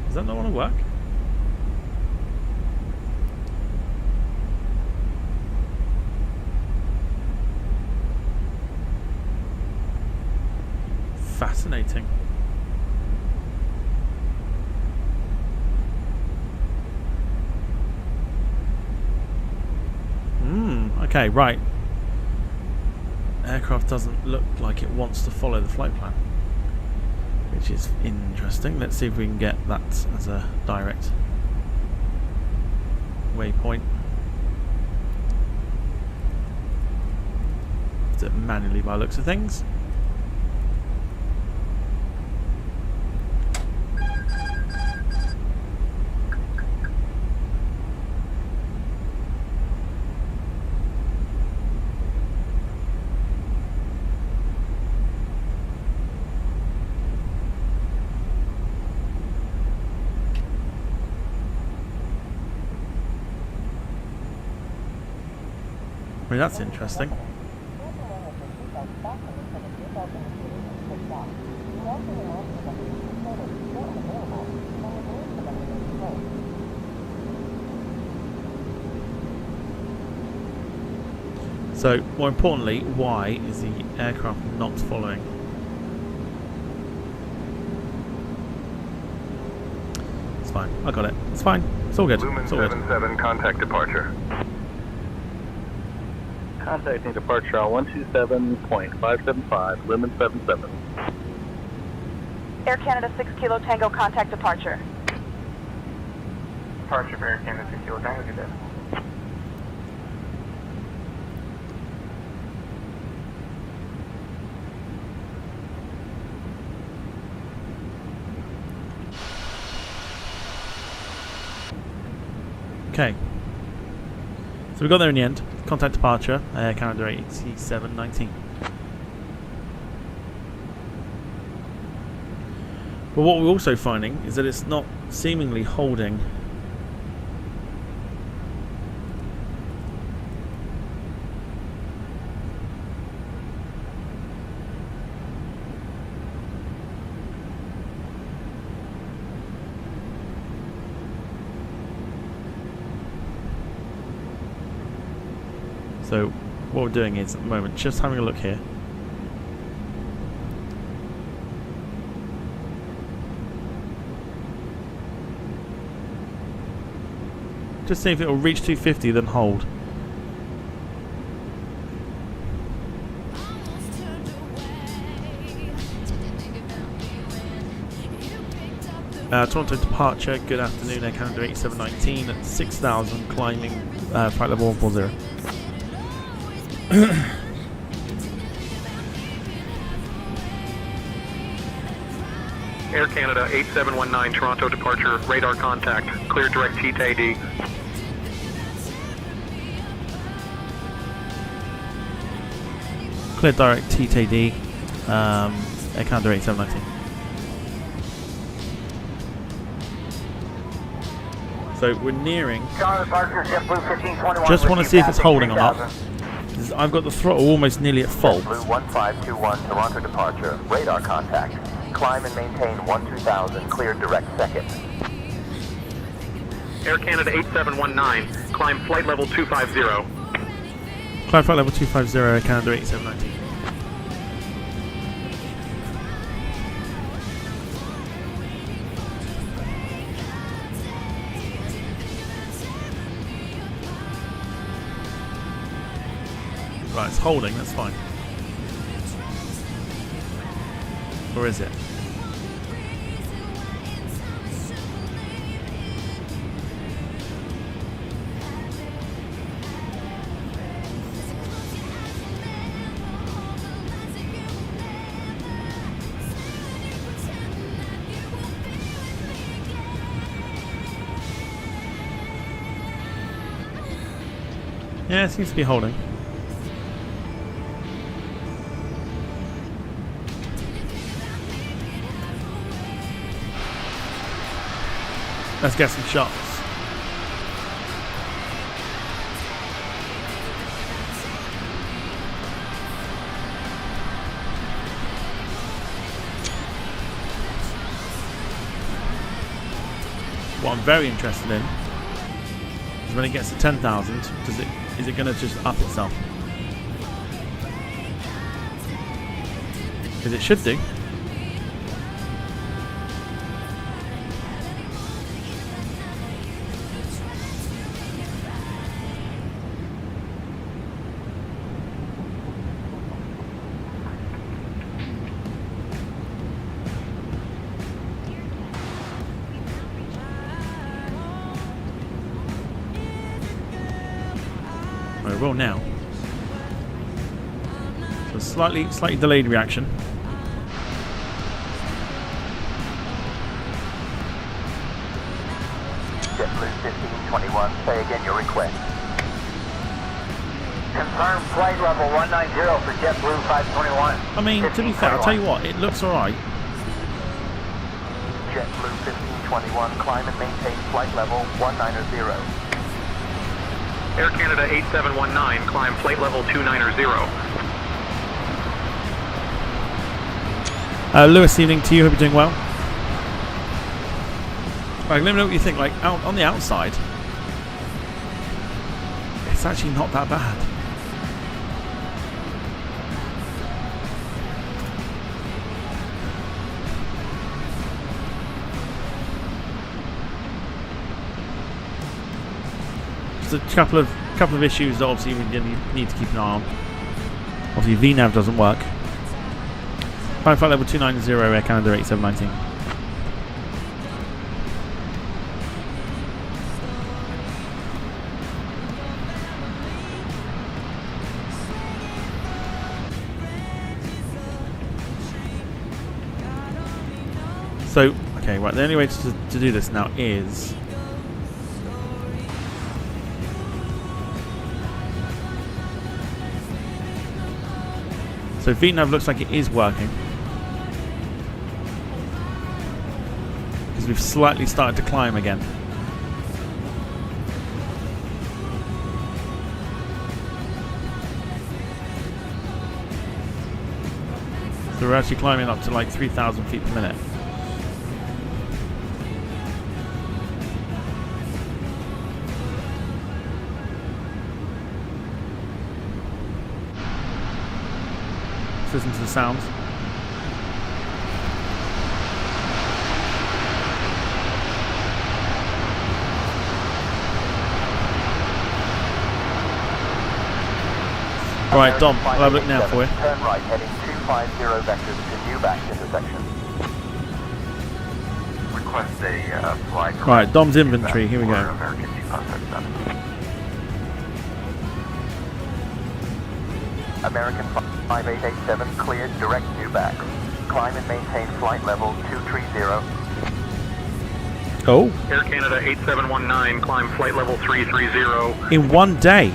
B: Does that not want to work? Fascinating. Okay, right. Aircraft doesn't look like it wants to follow the flight plan, which is interesting. Let's see if we can get that as a direct waypoint. Do it manually by the looks of things. I mean, that's interesting. So, more importantly, why is the aircraft not following? It's fine. I got it. It's fine. It's all good.
M: Lumen
B: It's all good.
M: 77, contact departure.
I: Contacting departure on 127.575, Lumen 77.
N: Air Canada 6 Kilo Tango, contact departure.
H: Departure for Air Canada 6 Kilo Tango, good day.
B: Okay. So we got there in the end. Contact departure, Air Canada 8719. But what we're also finding is that it's not seemingly holding. So what we're doing is at the moment just having a look here. Just see if it will reach 250 then hold. Toronto departure, good afternoon, Air Canada 8719 at 6,000 climbing flight level 140.
F: Air Canada 8719, Toronto departure, radar contact, clear direct T to AD.
B: Clear direct TTD, Air Canada 8719. So we're nearing. Just want to see if it's holding or not. I've got the throttle almost nearly at full.
H: Blue 1521, Toronto departure, radar contact. Climb and maintain 2000, clear direct second.
F: Air Canada 8719, climb flight level 250.
B: Climb flight level 250, Air Canada 8719. Right, it's holding, that's fine. Or is it? Yeah, it seems to be holding. Let's get some shots. What I'm very interested in is when it gets to 10,000, is it going to just up itself? Because it should do. Well, now, so slightly delayed reaction.
H: JetBlue 1521, say again your request. Confirm flight level 190 for JetBlue 521.
B: I mean, to be fair, I'll tell you what, it looks alright.
H: JetBlue 1521, climb and maintain flight level 190.
F: Air Canada 8719, climb flight level 290.
B: Lewis, evening to you. Hope you're doing well. Right, let me know what you think. Like, out on the outside, it's actually not that bad. Just a couple couple of issues that obviously we need to keep an eye on. Obviously VNAV doesn't work. Climb flight level 290, Air Canada 8719. So, okay, right, the only way to do this now is... So VNAV looks like it is working. Because we've slightly started to climb again. So we're actually climbing up to like 3,000 feet per minute. Let's listen to the sounds. Alright, Dom, I'll have a look now for you.
H: Turn right, heading 250 vectors to Newback intersection. Request a flight.
B: Right, Dom's inventory, here we go.
H: American 5887 cleared direct Newback. Climb and maintain flight level 230.
B: Oh.
I: Air Canada 8719, climb flight level 330.
B: In one day.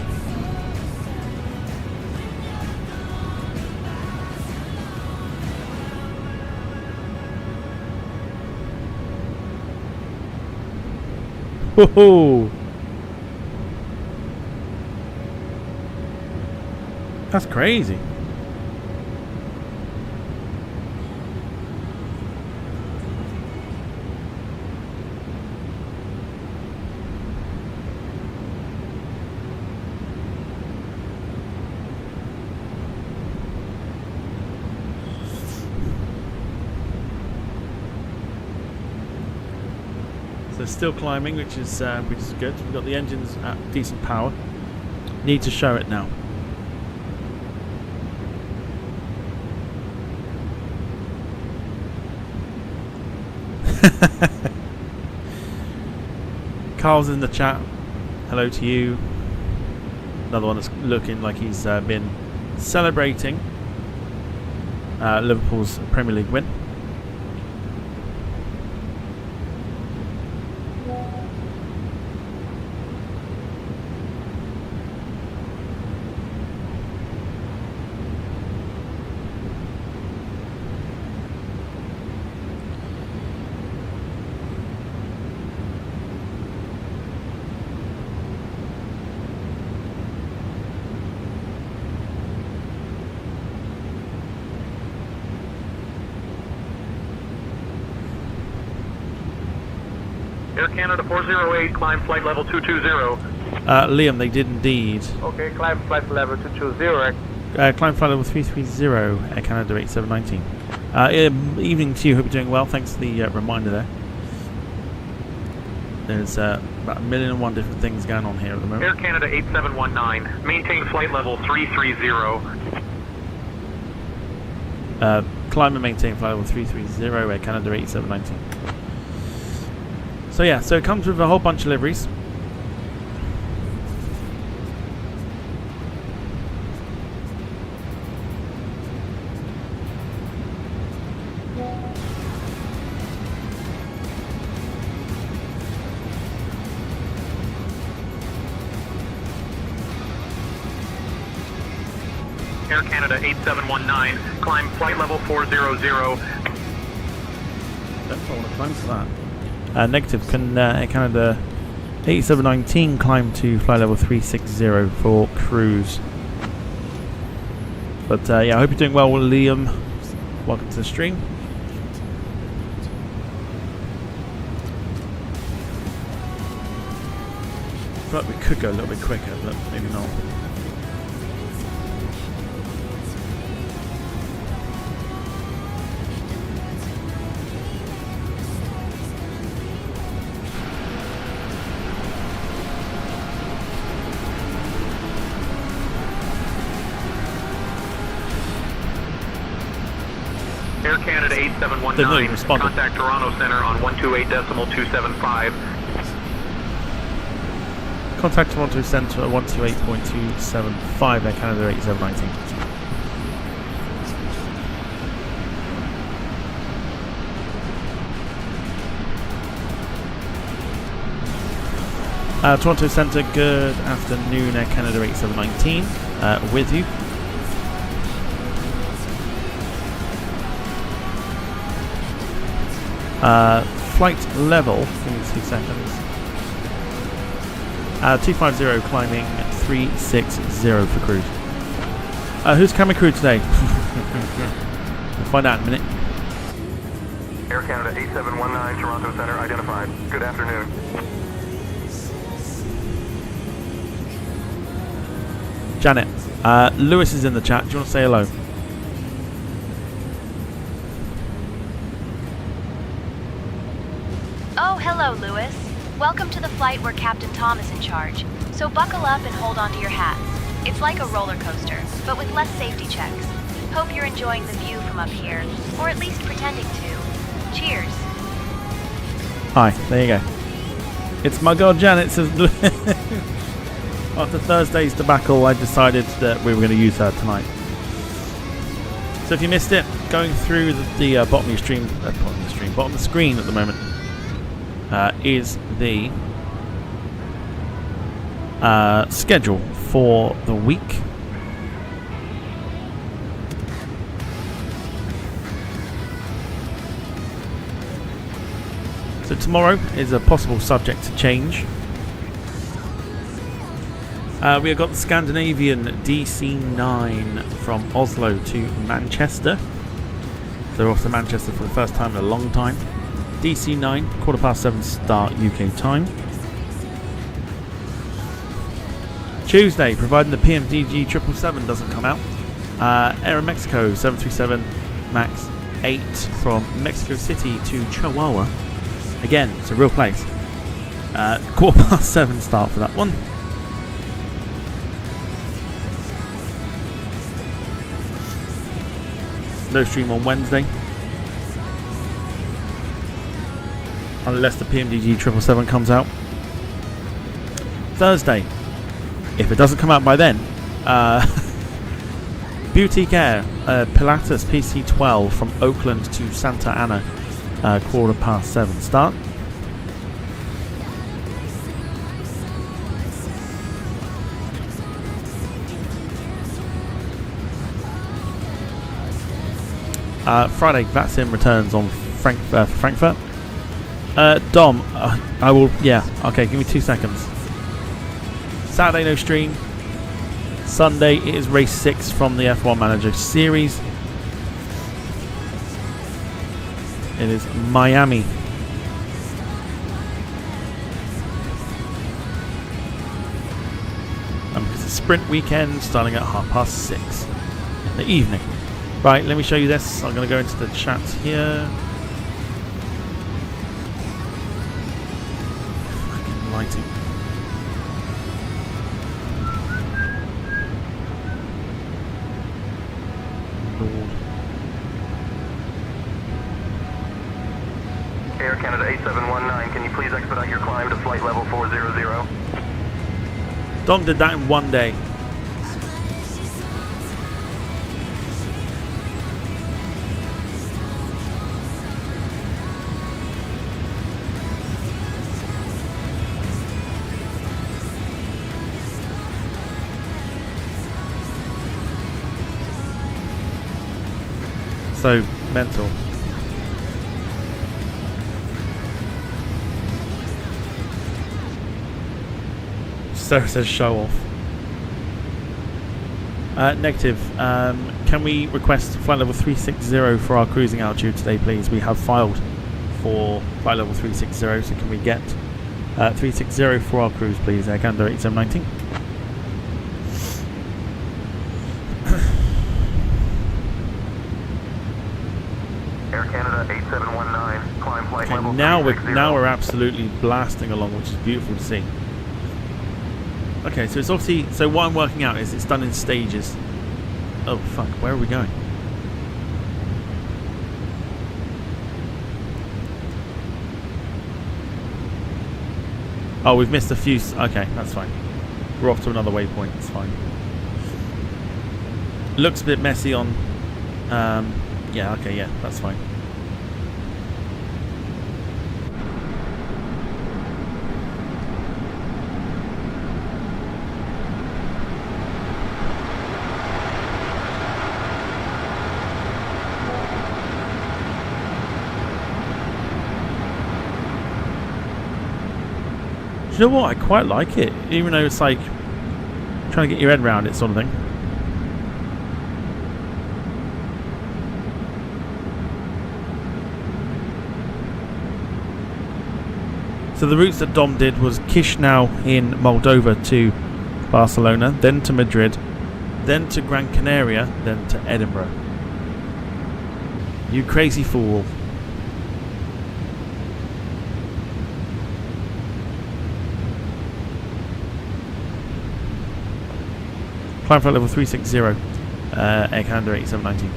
B: Whoa. That's crazy. So still climbing, which is good. We've got the engines at decent power. Need to show it now. Carl's in the chat. Hello to you. Another one that's looking like he's been celebrating Liverpool's Premier League win.
I: Air Canada 408, climb flight level 220.
B: Liam, they did indeed.
H: Okay, climb flight level 220.
B: Climb flight level 330, Air Canada 8719. Evening to you, hope you're doing well. Thanks for the reminder there. There's about 1,000,001 different things going on here at the moment.
I: Air Canada 8719, maintain flight level 330.
B: Climb and maintain flight level 330, Air Canada 8719. So yeah, so it comes with a whole bunch of liveries.
I: Air Canada 8719, climb flight level 400.
B: Don't want to climb to that. Negative, can Air Canada 8719 climb to flight level 360 for cruise. But yeah, I hope you're doing well, Liam. Welcome to the stream. I feel like we could go a little bit quicker, but maybe not.
F: Canada
B: They've not even
F: 8719,
B: responded.
F: contact Toronto Center on 128.275.
B: Contact Toronto Centre at 128.275, Air Canada 8719. Toronto Centre, good afternoon, Air Canada 8719, with you. Flight level, give me 2 seconds. 250 climbing 360 for cruise. Who's camera crew today? We'll find out in a minute.
M: Air Canada 8719, Toronto Center identified. Good afternoon.
B: Janet, Lewis is in the chat. Do you want to say hello?
E: Oh, hello, Lewis. Welcome to the flight where Captain Tom is in charge. So buckle up and hold on to your hats. It's like a roller coaster, but with less safety checks. Hope you're enjoying the view from up here, or at least pretending to. Cheers.
B: Hi, there you go. It's my girl Janet says. After Thursday's debacle, I decided that we were going to use her tonight. So if you missed it, going through the bottom of your stream, bottom of the screen at the moment, is the schedule for the week. So tomorrow is a possible subject to change. We have got the Scandinavian DC-9 from Oslo to Manchester. So we're off to Manchester for the first time in a long time. DC-9, 7:15 start UK time. Tuesday, providing the PMDG 777 doesn't come out. Aeromexico 737 MAX 8 from Mexico City to Chihuahua. Again, it's a real place. 7:15 start for that one. No stream on Wednesday. Unless the PMDG 777 comes out. Thursday. If it doesn't come out by then. Boutique Air. Pilatus PC-12 from Oakland to Santa Ana. 7:15 start. Friday, VATSIM returns on Frankfurt. Dom, I will, yeah, okay, give me 2 seconds. Saturday, no stream. Sunday, it is race 6 from the F1 Manager Series. It is Miami. It's a sprint weekend starting at 6:30 in the evening. Right, let me show you this. I'm going to go into the chat here. Fucking lighting. Lord.
F: Air Canada 8719, can you please expedite your climb to flight level 400?
B: Dom did that in one day. So mental. Sarah says show off. Negative. Can we request flight level 360 for our cruising altitude today, please? We have filed for flight level 360, so can we get 360 for our cruise, please? Air Canada 8719.
F: Air Canada 8719, climb flight
B: Okay,
F: level
B: now
F: 360.
B: we're absolutely blasting along, which is beautiful to see. Okay, so it's obviously, so what I'm working out is it's done in stages. Oh fuck, where are we going? Oh, we've missed a few. Okay, that's fine. We're off to another waypoint. It's fine. Looks a bit messy on. Yeah. Okay. Yeah, that's fine. Do you know what? I quite like it, even though it's like trying to get your head around it, sort of thing. So the routes that Dom did was Chisinau in Moldova to Barcelona, then to Madrid, then to Gran Canaria, then to Edinburgh. You crazy fool. Climb flight level 360, Air Canada 8719.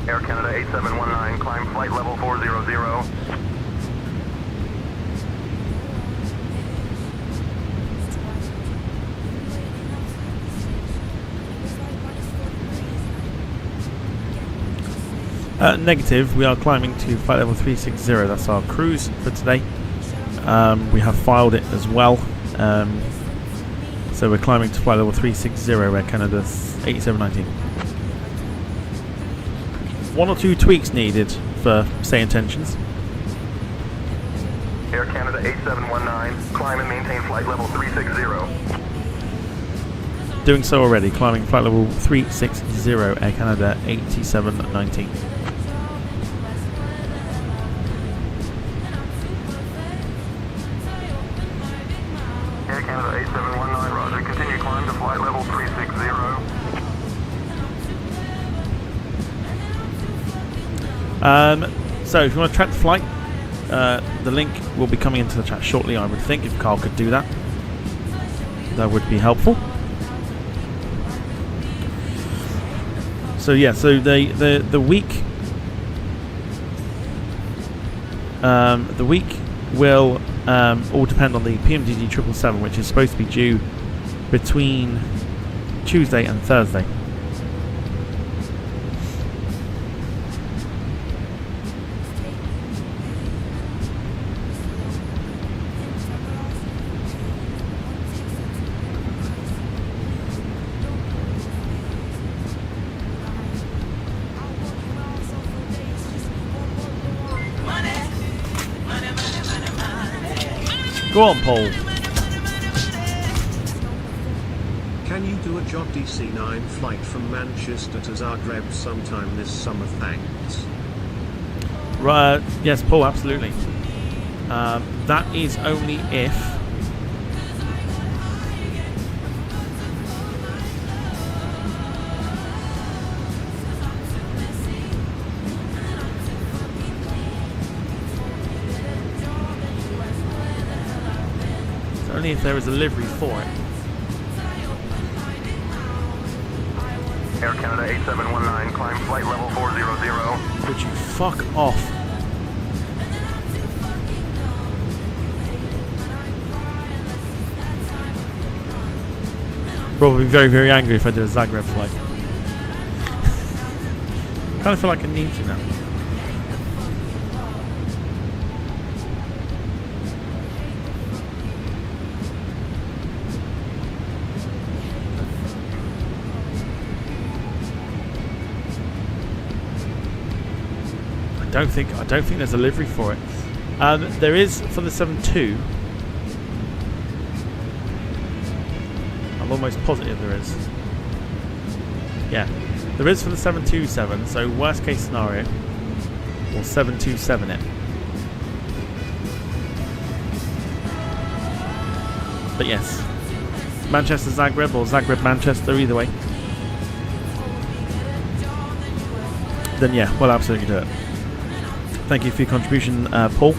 M: Air Canada 8719, climb flight level 400.
B: Negative, we are climbing to flight level 360, that's our cruise for today. We have filed it as well, so we're climbing to flight level 360, Air Canada 8719. One or two tweaks needed for say intentions.
M: Air Canada 8719, climb and maintain flight level 360.
B: Doing so already, climbing flight level 360, Air Canada 8719.
M: Air Canada 8719, roger, continue climb to flight level 360.
B: So if you want to track the flight, the link will be coming into the chat shortly, I would think, if Carl could do that. That would be helpful. So yeah, so the week will all depend on the PMDG 777, which is supposed to be due between Tuesday and Thursday. Go on, Paul.
K: Can you do a Jot DC-9 flight from Manchester to Zagreb sometime this summer? Thanks.
B: Right, yes, Paul, absolutely. That is only if there is a livery for it.
M: Air Canada 8719, climb flight level 400.
B: Would you fuck off? Probably very, very angry if I do a Zagreb flight. Kind of feel like I need to now. I don't think there's a livery for it. There is for the 72. I'm almost positive there is. Yeah, there is for the 727. So worst case scenario, we'll 727 it. But yes, Manchester Zagreb or Zagreb Manchester, either way. then yeah, we'll absolutely do it. Thank you for your contribution, Paul.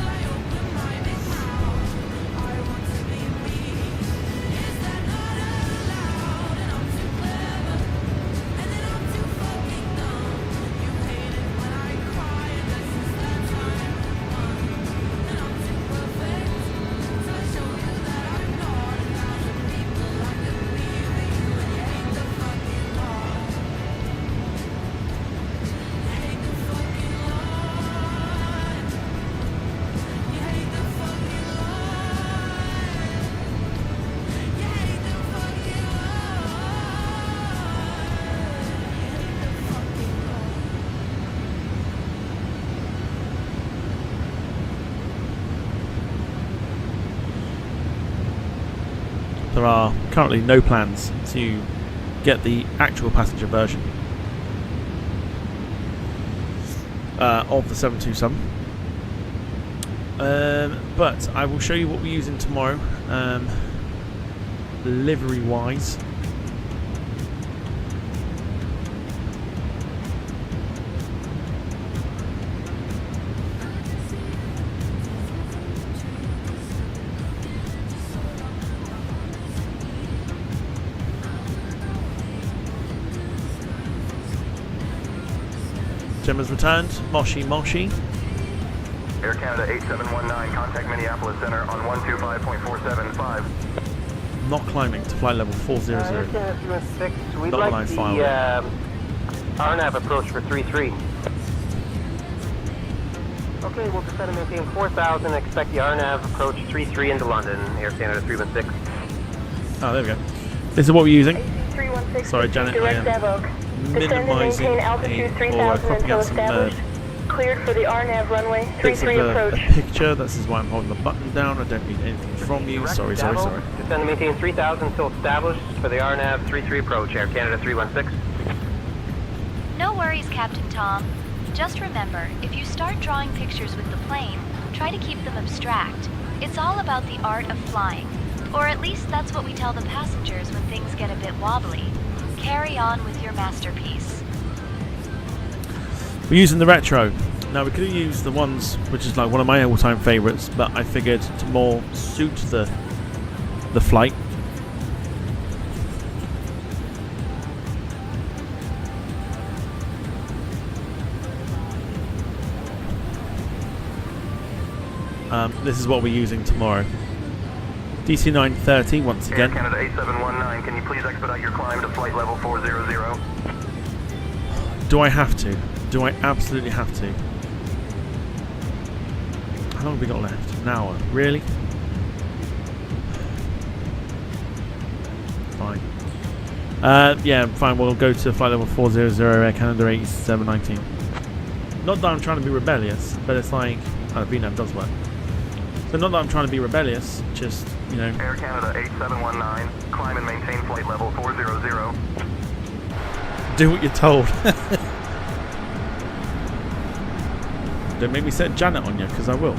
B: There are currently no plans to get the actual passenger version of the 727. But I will show you what we're using tomorrow, livery wise. Gemma's returned. Moshi.
M: Air Canada 8719, contact Minneapolis Center on 125.475.
B: Not climbing to flight level 400.
F: Air Canada 316, we'd
B: Not
F: like
B: when I
F: the
B: file
F: RNAV approach for 33. Okay, we'll descend and maintain 4,000. Expect the RNAV approach 33 into London, Air Canada 316.
B: Oh, there we go. This is what we're using.
N: 316.
B: Sorry, Janet, I am minimizing or cropping out some
N: Cleared for the RNAV runway
B: bits of
N: 33 approach.
B: a picture. This is why I'm holding the button down. I don't need anything from you. Sorry.
F: Descend and maintain 3,000 until established for the RNAV 33 approach, Air Canada 316.
E: No worries, Captain Tom. Just remember, if you start drawing pictures with the plane, try to keep them abstract. It's all about the art of flying. Or at least that's what we tell the passengers when things get a bit wobbly. Carry on with your masterpiece.
B: We're using the retro. Now we could have used the ones which is like one of my all-time favourites, but I figured to more suit the flight. This is what we're using tomorrow. DC 930 once again.
M: Air Canada 8719, can you please expedite your climb to flight level 400?
B: Do I have to? Do I absolutely have to? How long have we got left? An hour. Really? Fine. Yeah, fine. We'll go to flight level 400, Air Canada 8719. Not that I'm trying to be rebellious, but it's like... Oh, VNAV does work. So not that I'm trying to be rebellious, just, you know...
M: Air Canada 8719, climb and maintain flight level 400.
B: Do what you're told. Don't make me set Janet on you, because I will.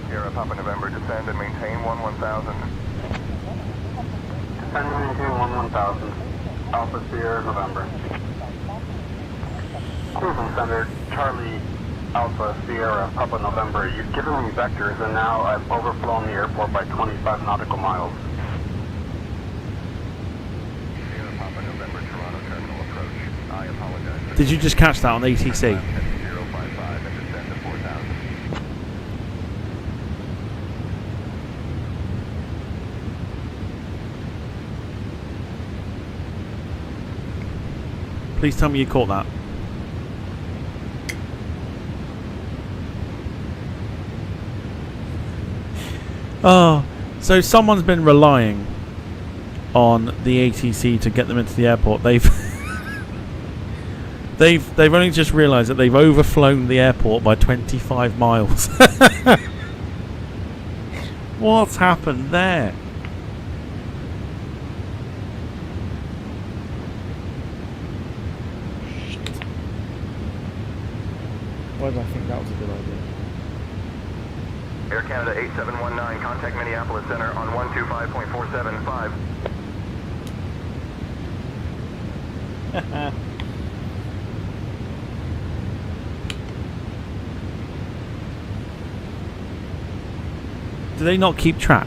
M: Sierra Papa November, descend and maintain 1000.
O: Descend and maintain 1000. Alpha Sierra November. Cruising Center, Charlie Alpha Sierra Papa November. You've given me vectors and now I've overflown the airport by 25 nautical miles.
M: Sierra Papa November, Toronto terminal approach. I apologize.
B: Did you just catch that on ATC?
M: 055 and descend to 4000.
B: Please tell me you caught that. Oh, so someone's been relying on the ATC to get them into the airport. They've only just realised that they've overflown the airport by 25 miles. What's happened there? Why did I think that was a good idea?
M: Air Canada 8719, contact Minneapolis Center on 125.475.
B: Do they not keep track?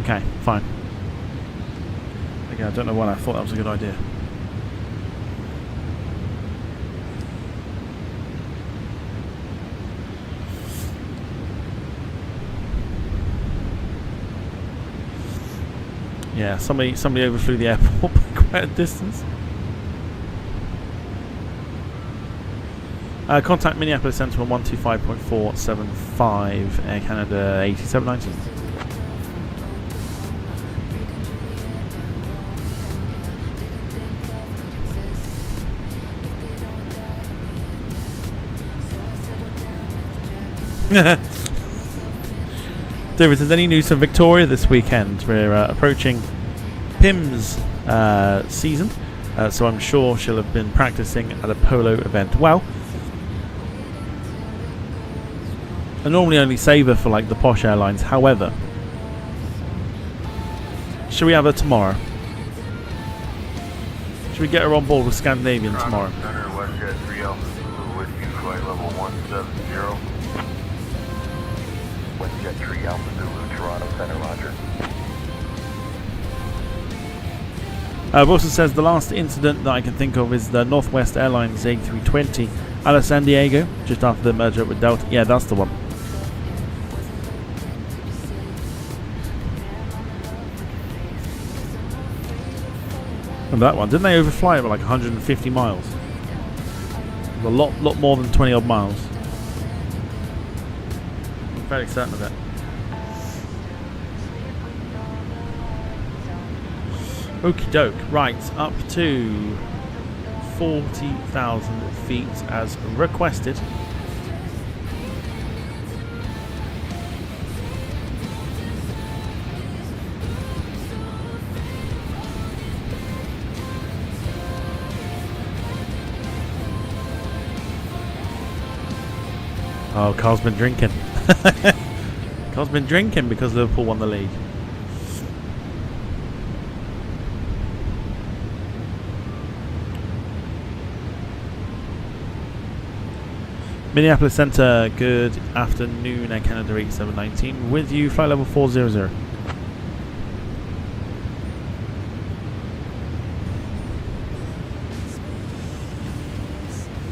B: Okay, fine. Again, I don't know why I thought that was a good idea. Yeah, somebody overflew the airport by quite a distance. Contact Minneapolis Centre on 125.475, Air Canada 8719. David, is there any news from Victoria this weekend? We're approaching PIMS season, so I'm sure she'll have been practicing at a polo event. Well, I normally only save her for like the posh airlines. However, should we have her tomorrow? Should we get her on board with Scandinavian tomorrow?
M: Center, WestJet 3 Alpha Zulu with you, flight level 170. WestJet 3 Alpha Zulu, Toronto Center, roger.
B: Wilson says the last incident that I can think of is the Northwest Airlines A330 out of San Diego, just after the merger with Delta. Yeah, that's the one. Remember that one? Didn't they overfly it by like 150 miles? A lot more than 20 odd miles. I'm fairly certain of it. Okie doke. Right, up to 40,000 feet as requested. Oh, Carl's been drinking. Carl's been drinking because Liverpool won the league. Minneapolis Centre, good afternoon, Air Canada 8719. With you, flight level 400.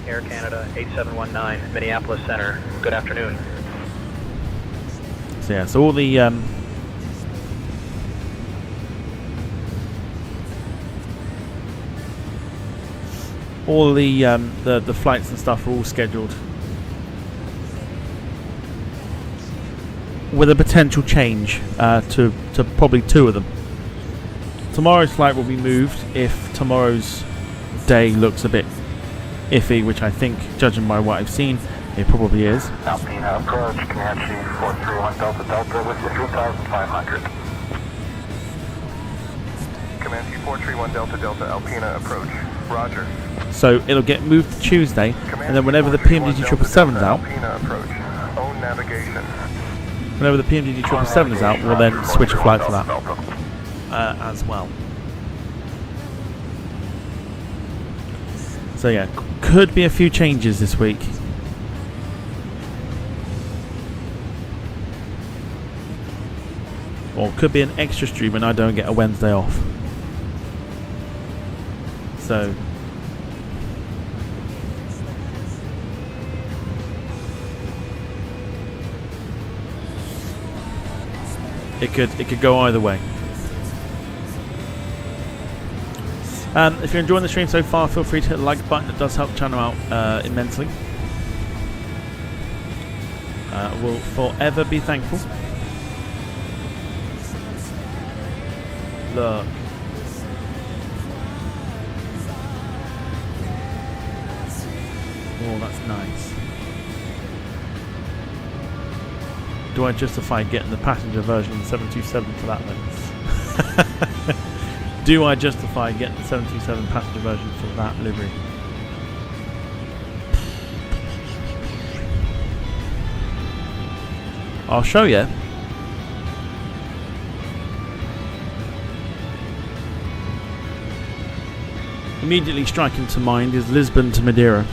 P: Air Canada 8719, Minneapolis Center. Good afternoon.
B: So yeah, so all the flights and stuff are all scheduled, with a potential change to probably two of them. Tomorrow's flight will be moved if tomorrow's day looks a bit iffy, which I think, judging by what I've seen, it probably is.
O: Alpina approach, Comanche 431 Delta Delta with you 3,500.
M: Comanche 431 Delta Delta, Alpina approach. Roger.
B: So it'll get moved to Tuesday, and then whenever the PMDG 777's out,
M: Alpina approach. Own navigation.
B: whenever the PMDG 777 is out, we'll then switch a flight to that as well. So yeah, could be a few changes this week. Or could be an extra stream when I don't get a Wednesday off. So it could go either way. If you're enjoying the stream so far, feel free to hit the like button. It does help the channel out immensely. We'll forever be thankful. Look. Oh, that's nice. Do I justify getting the passenger version of the 727 for that lens? Do I justify getting the 727 passenger version for that livery? I'll show you. Immediately striking to mind is Lisbon to Madeira.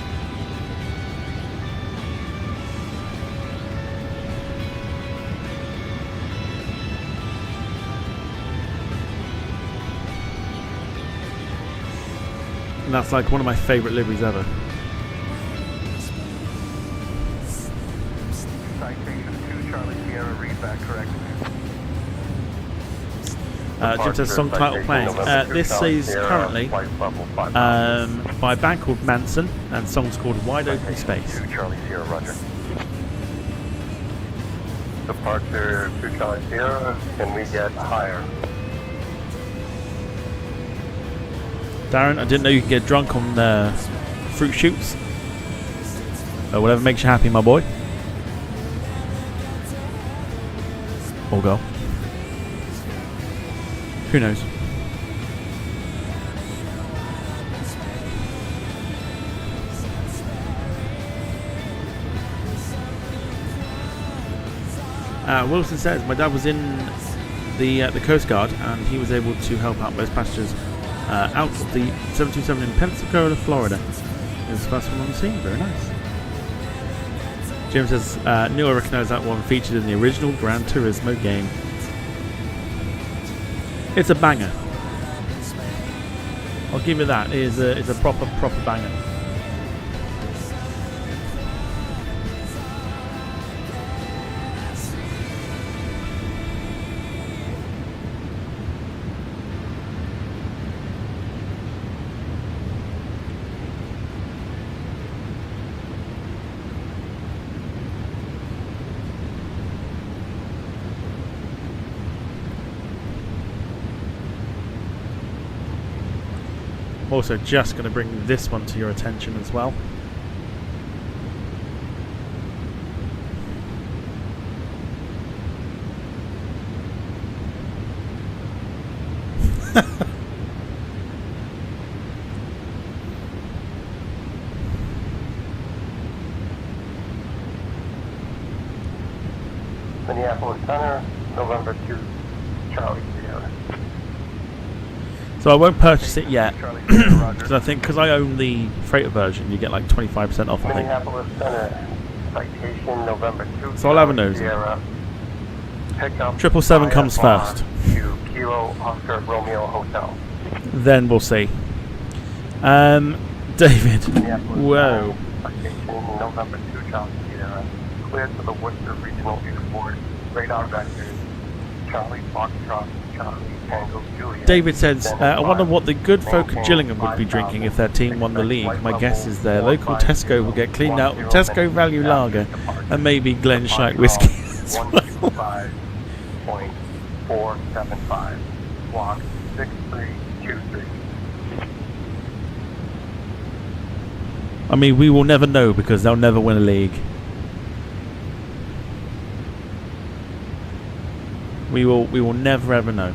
B: And that's like one of my favourite liveries ever.
M: Citation 2 Charlie Sierra, read back correctly.
B: Jim says song title playing. This is currently by a band called Manson, and the song's called Wide Open Space.
M: Charlie Sierra, roger. Departure 2 Charlie Sierra, can we get higher?
B: Darren, I didn't know you could get drunk on fruit shoots. Or whatever makes you happy, my boy. Or girl. Who knows? Wilson says my dad was in the Coast Guard and he was able to help out most passengers out of the 727 in Pensacola, Florida. It was the first one on the scene. Very nice. Jim says knew I recognise that one featured in the original Gran Turismo game. It's a banger. I'll give you that. It is a proper banger. Also just going to bring this one to your attention as well.
M: Minneapolis Center, November 2, Charlie Sierra.
B: So I won't purchase it yet because I think because I own the freighter version, you get like 25% off. I think.
M: Minneapolis Center, citation November 2.
B: So I'll have a nose. 777 comes first.
M: To Kilo Oscar Romeo Hotel.
B: Then we'll see. David. Whoa.
M: Citation November 2, Charlie Sierra. Cleared to the Worcester Regional Airport. Radar vectors. Charlie Foxtrot. Charlie Tango Juliet.
B: David says, I wonder what the good folk of Gillingham would be drinking if their team won the league. My guess is their local Tesco will get cleaned out with Tesco Value Lager and maybe Glenshite whiskey as well.
M: 125.475. Block 6323.
B: I mean, we will never know because they'll never win a league. We will never ever know.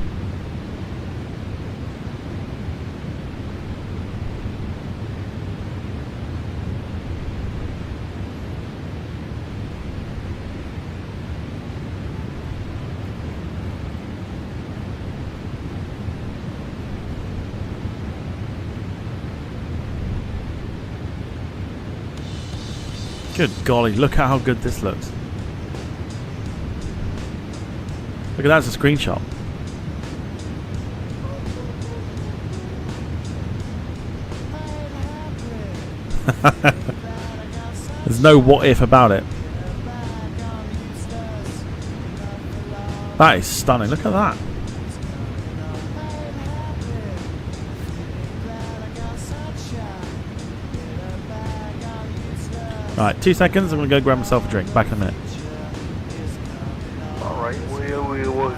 B: Good golly, look at how good this looks. Look at that as a screenshot. There's no what if about it. That is stunning. Look at that. Right, 2 seconds. I'm going to go grab myself a drink. Back in a minute.
M: Alright, we will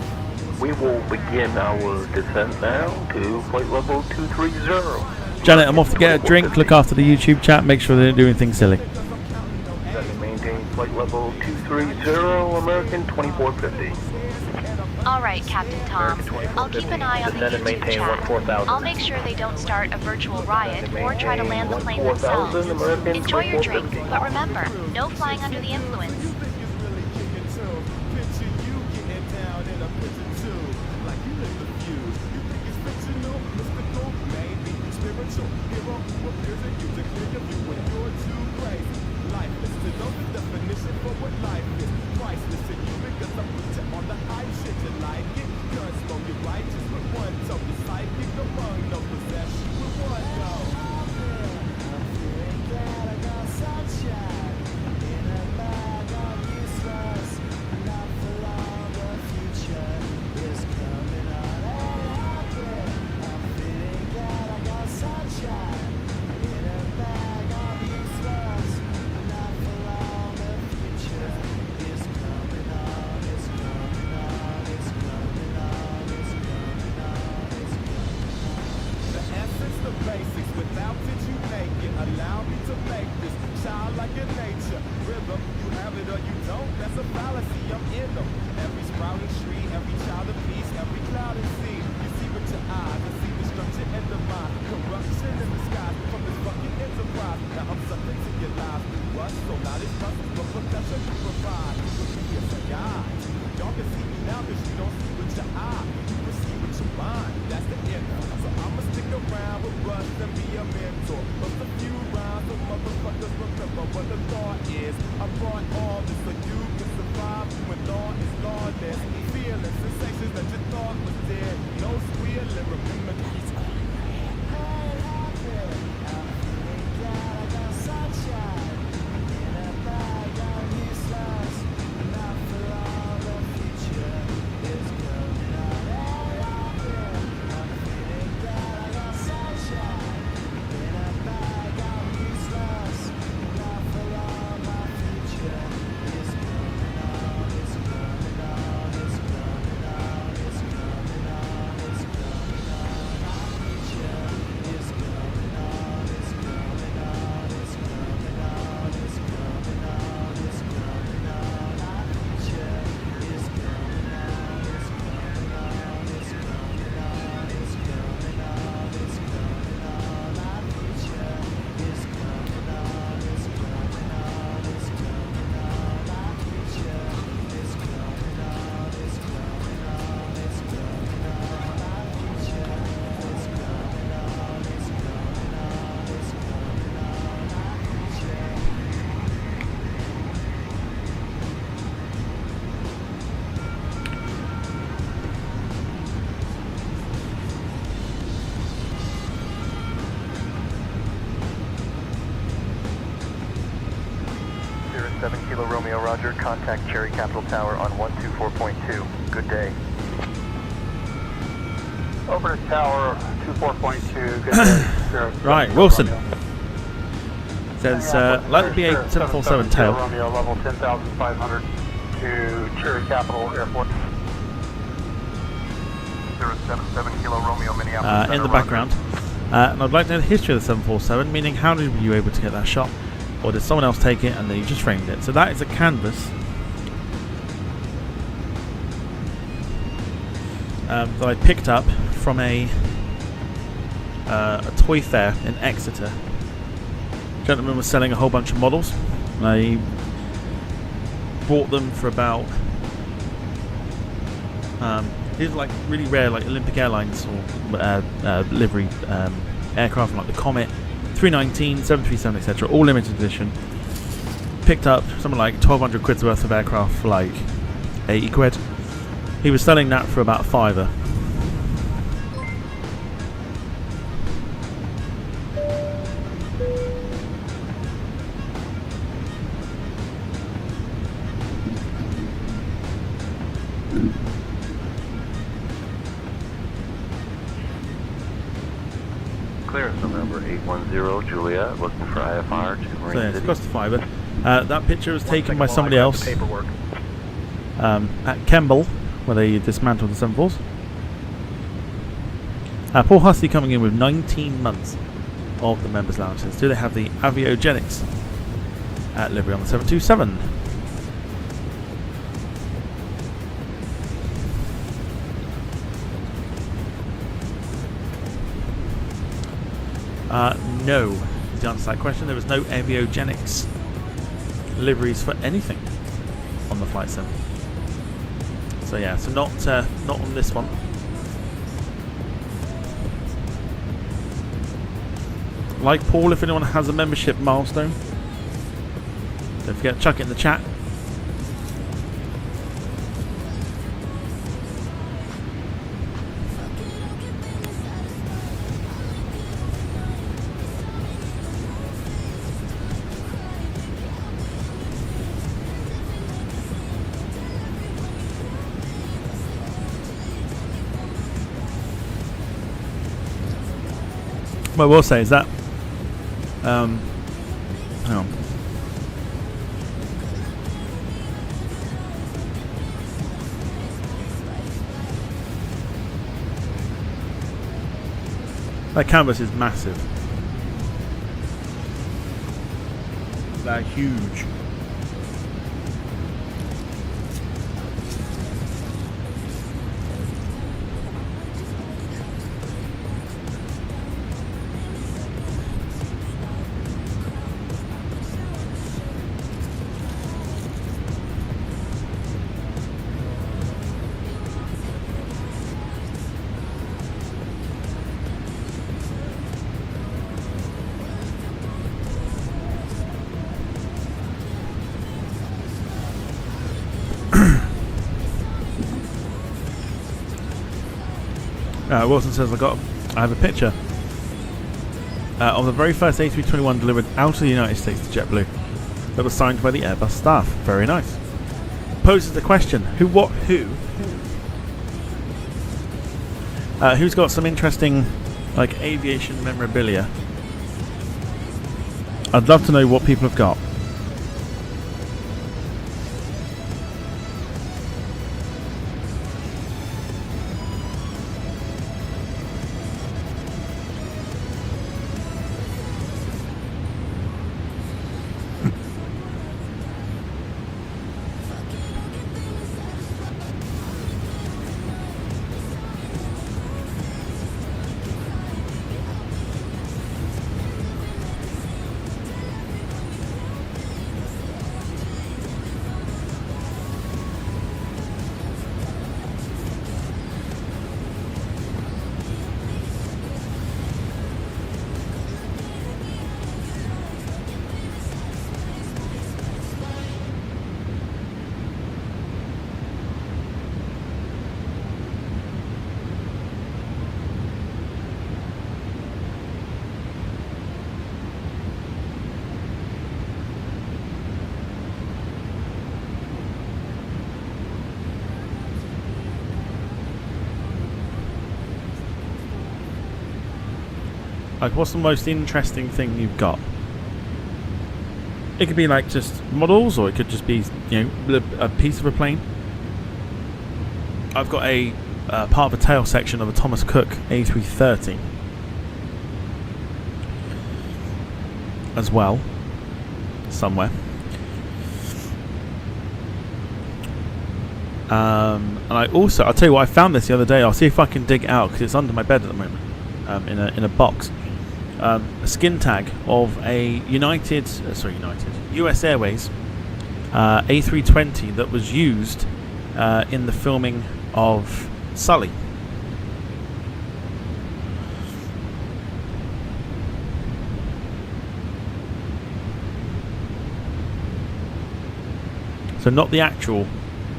Q: We will begin our descent now to flight level 230.
B: Janet, I'm off to get a drink. Look after the YouTube chat. Make sure they don't do anything silly.
Q: Descend and maintain flight level 230, American 2450.
E: Alright, Captain Tom. I'll keep an eye on the
P: Descend and
E: YouTube
P: maintain
E: chat.
P: 14,000.
E: I'll make sure they don't start a virtual riot or try to land the plane
Q: 14,000,
E: themselves.
Q: American
E: Enjoy your drink,
Q: 2450.
E: but remember, no flying under the influence.
R: Kilo Romeo, Roger. Contact Cherry Capital Tower on 124.2. Good day.
O: Over to Tower 24.2. Good day.
B: Right, Wilson. Says, like the BA 747 tail.
O: Romeo, level 10,500 to Cherry Capital Airport.
R: 077 Kilo Romeo, Minneapolis.
B: In the background. And I'd like to know the history of the 747, meaning how were you able to get that shot? Or did someone else take it and then you just framed it? So that is a canvas that I picked up from a toy fair in Exeter. A gentleman was selling a whole bunch of models. I bought them for about these are like really rare, like Olympic Airlines or livery aircraft like the Comet 319, 737, etc. All limited edition. Picked up something like 1,200 quid's worth of aircraft for like 80 quid. He was selling that for about $5.
Q: Clearance number 810 Juliet, looking for IFR to Marine
B: So yeah, it's
Q: City.
B: across the fibre. That picture was taken by somebody else at Kemble where they dismantled the 747s. Paul Hussey coming in with 19 months of the members' allowances. Do they have the aviogenics livery on the 727? No, is the answer to that question. There was no aviogenics liveries for anything on the Flight Sim. So yeah, so not on this one. Like Paul, if anyone has a membership milestone, don't forget to chuck it in the chat. What I will say is that hang on. That canvas is massive. They're huge. Wilson says I have a picture of the very first A321 delivered out of the United States to JetBlue that was signed by the Airbus staff. Very nice. Poses the question: who's got some interesting like aviation memorabilia? I'd love to know what people have got. Like, what's the most interesting thing you've got? It could be like just models, or it could just be, you know, a piece of a plane. I've got a part of a tail section of a Thomas Cook A330 as well, somewhere. And I'll tell you what, I found this the other day. I'll see if I can dig it out because it's under my bed at the moment, in a box. A skin tag of a US Airways A320 that was used in the filming of Sully. So not the actual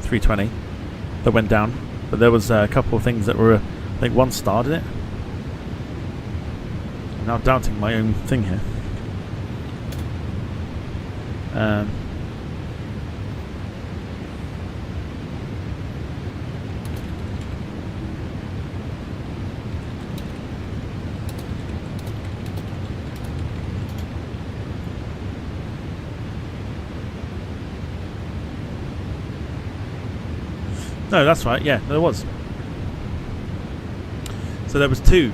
B: 320 that went down, but there was a couple of things that were, I think one starred in it. I'm now doubting my own thing here. No, that's right. Yeah, there was. So there was two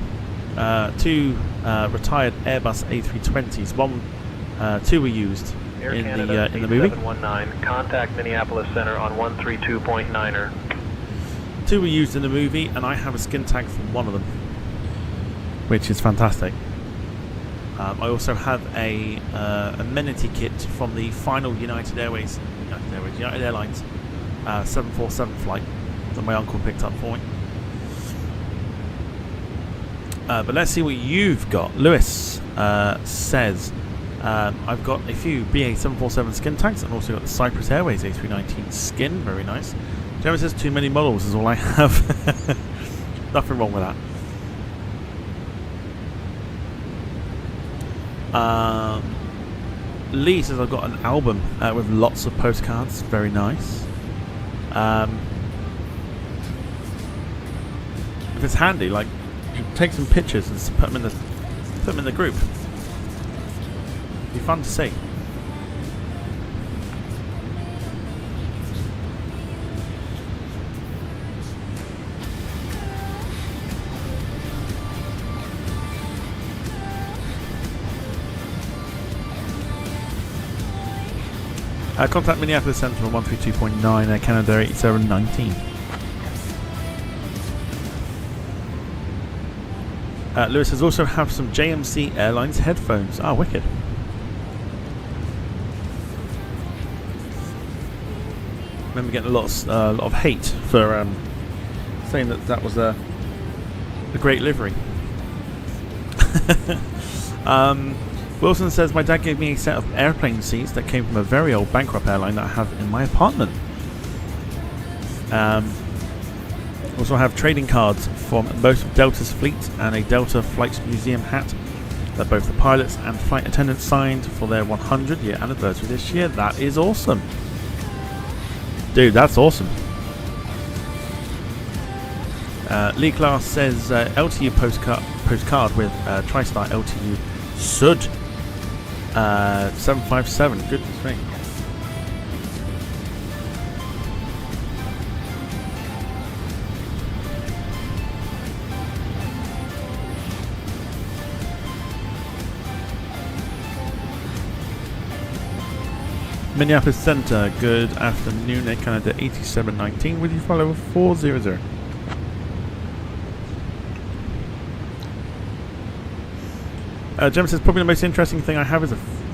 B: retired Airbus A320s. Two were used
P: Air
B: in
P: Canada
B: the movie.
P: 8719, contact Minneapolis Center on 132.9er.
B: Two were used in the movie, and I have a skin tag from one of them, which is fantastic. I also have a amenity kit from the final United Airlines 747 flight that my uncle picked up for me. But let's see what you've got. Lewis says, I've got a few BA 747 skin tags and also got the Cyprus Airways A319 skin. Very nice. Gemma says too many models is all I have. Nothing wrong with that. Lee says I've got an album with lots of postcards. Very nice. If it's handy, like, take some pictures and put them in the group. It'd be fun to see. Contact Minneapolis Center on 132.9 Air Canada 8719. Lewis has also have some JMC Airlines headphones. Ah, wicked. I remember getting a lot of hate for saying that was a great livery. Wilson says, my dad gave me a set of airplane seats that came from a very old bankrupt airline that I have in my apartment. Also have trading cards from both of Delta's fleet and a Delta Flights Museum hat that both the pilots and flight attendants signed for their 100-year anniversary this year. That is awesome. Dude, that's awesome. Lee Class says LTU postcard with TriStar LTU Sud 757. Goodness me. Minneapolis Center, good afternoon, Air Canada 8719 with you follow 400. Jim says, probably the most interesting thing I have is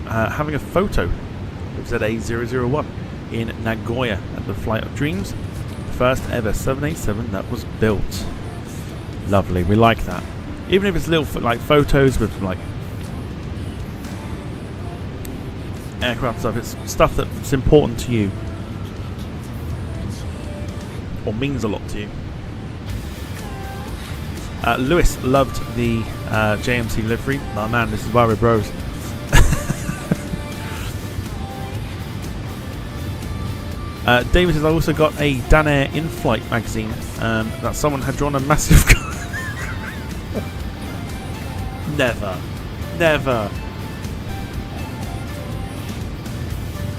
B: having a photo of ZA001 in Nagoya at the Flight of Dreams, the first ever 787 that was built. Lovely, we like that. Even if it's little like photos with like aircraft stuff, it's stuff that's important to you or means a lot to you. Lewis loved the JMC livery. Oh man, this is why we're bros. David says, I also got a Dan Air in-flight magazine that someone had drawn a massive Never.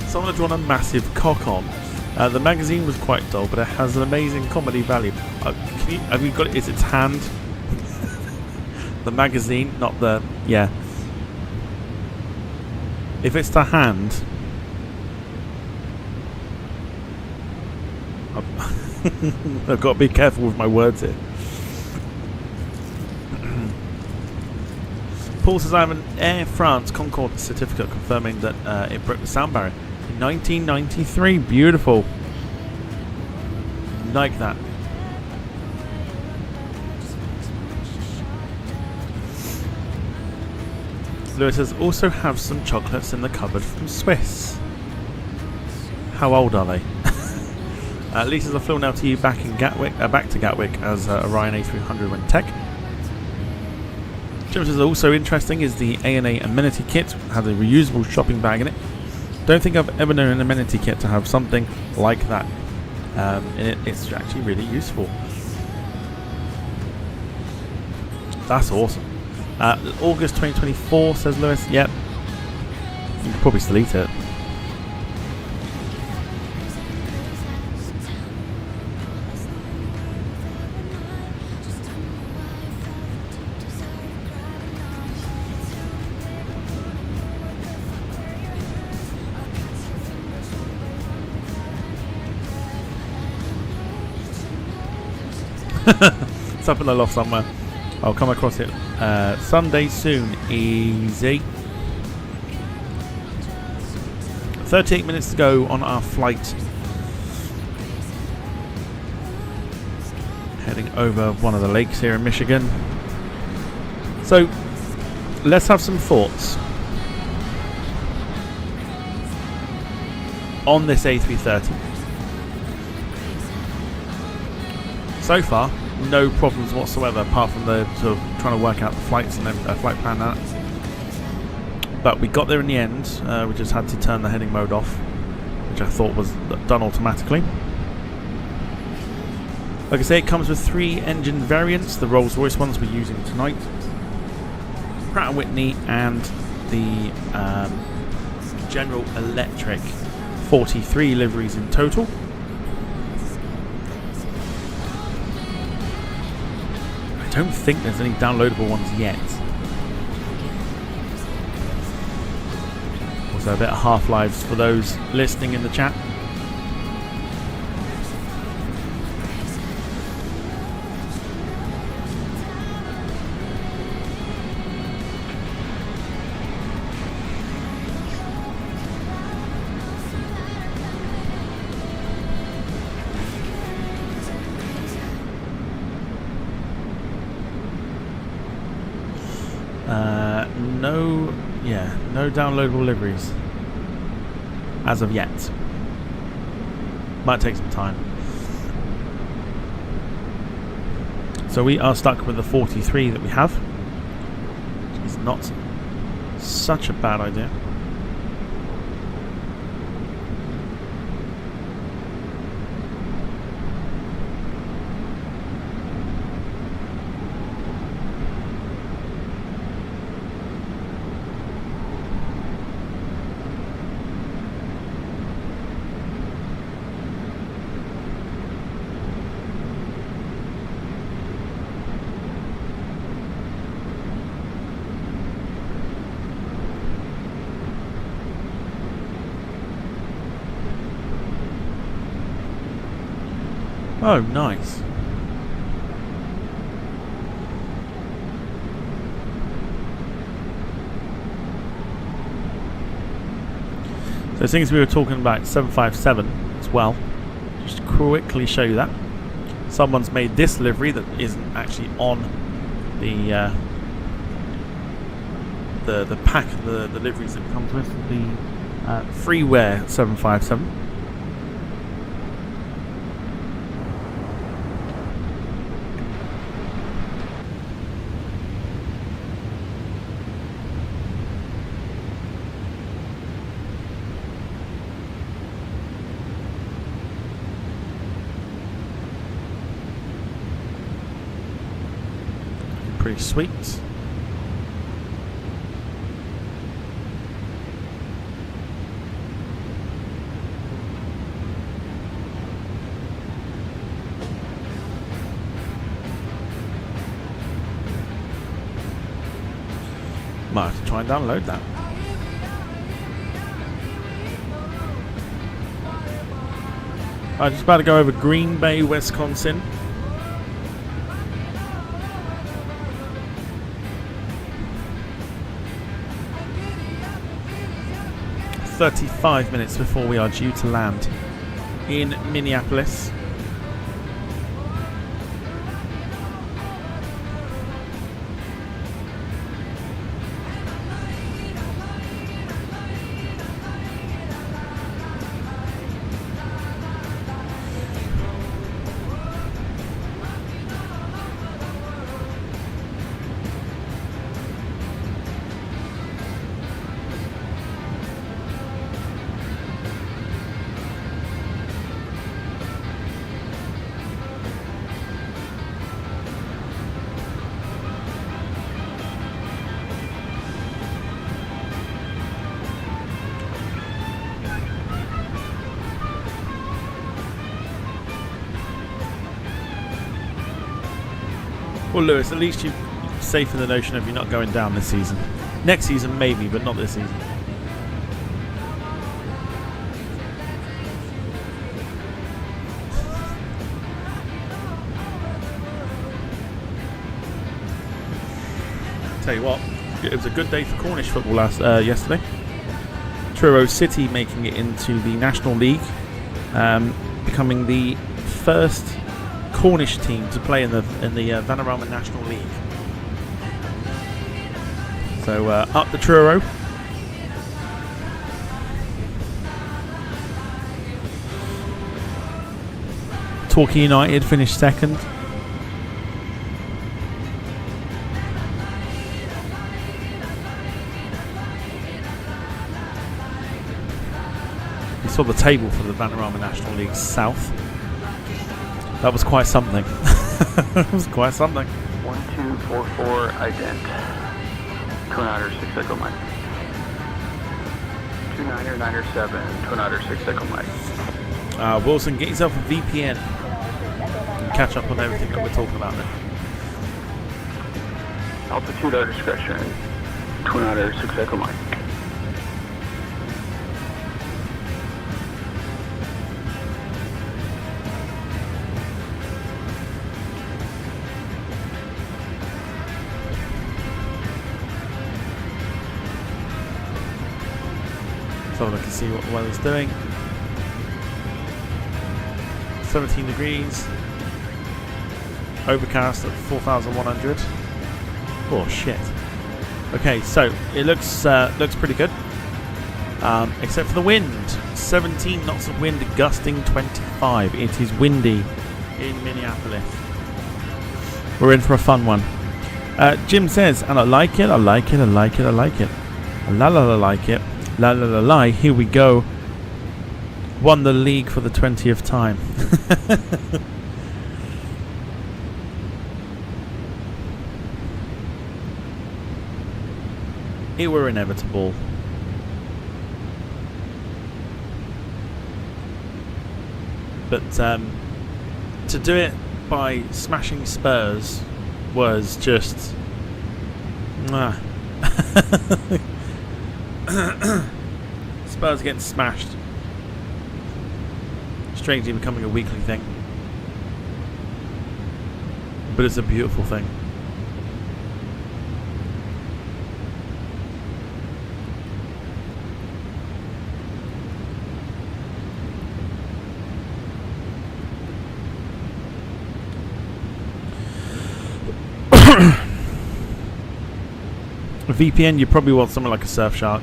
B: Someone had drawn a massive cock on. The magazine was quite dull, but it has an amazing comedy value. Have you got it? Is its hand? The magazine, not the... Yeah. If it's the hand... I've got to be careful with my words here. Paul says, I have an Air France Concorde certificate confirming that it broke the sound barrier in 1993. Beautiful. Like that. Lewis says, also have some chocolates in the cupboard from Swiss. How old are they? Lisa's a flown LTU back to Gatwick as Orion A300 went tech. Jim says, also interesting is the ANA amenity kit. Has a reusable shopping bag in it. Don't think I've ever known an amenity kit to have something like that. It's actually really useful. That's awesome. August 2024, says Lewis. Yep. You can probably delete it. It's up in the loft somewhere. I'll come across it Sunday soon. Easy. 38 minutes to go on our flight. Heading over one of the lakes here in Michigan. So, let's have some thoughts on this A330. So far, no problems whatsoever, apart from the sort of trying to work out the flights and then flight plan that. But we got there in the end. We just had to turn the heading mode off, which I thought was done automatically. Like I say, it comes with 3 engine variants, the Rolls-Royce ones we're using tonight, Pratt & Whitney, and the General Electric. 43 liveries in total. I don't think there's any downloadable ones yet. Also a bit of Half-Lives for those listening in the chat. No downloadable liveries as of yet. Might take some time. So we are stuck with the 43 that we have, which is not such a bad idea. Oh, nice. So things we were talking about 757 as well. Just quickly show you that. Someone's made this livery that isn't actually on the pack of the liveries that comes with the freeware 757. Pretty sweet. Might have to try and download that. I'm just about to go over Green Bay, Wisconsin. "35 minutes before we are due to land in Minneapolis." Well, Lewis, at least you're safe in the notion of you're not going down this season. Next season, maybe, but not this season. Tell you what, it was a good day for Cornish football yesterday. Truro City making it into the National League, becoming the first Cornish team to play in the Vanarama National League. So up the Truro. Torquay United finished second. We saw the table for the Vanarama National League South. That was quite something. That was quite something.
O: 1244 ident. Twin Otter 6 Echo Mike. 2997 Twin Otter 6 Echo Mike.
B: Wilson, get yourself a VPN and catch up on everything that we're talking about now.
O: Altitude our discretion. Twin Otter 6 Echo Mike.
B: So I can see what the weather's doing. 17 degrees. Overcast at 4,100. Oh shit. Okay, so it looks pretty good. Except for the wind. 17 knots of wind, gusting 25. It is windy in Minneapolis. We're in for a fun one. Jim says, and I like it, I like it, I like it, I like it. La la la like it. La la la la, here we go. Won the league for the 20th time. It were inevitable. But to do it by smashing Spurs was just... Spurs getting smashed. Strangely becoming a weekly thing. But it's a beautiful thing. A VPN, you probably want something like a Surfshark.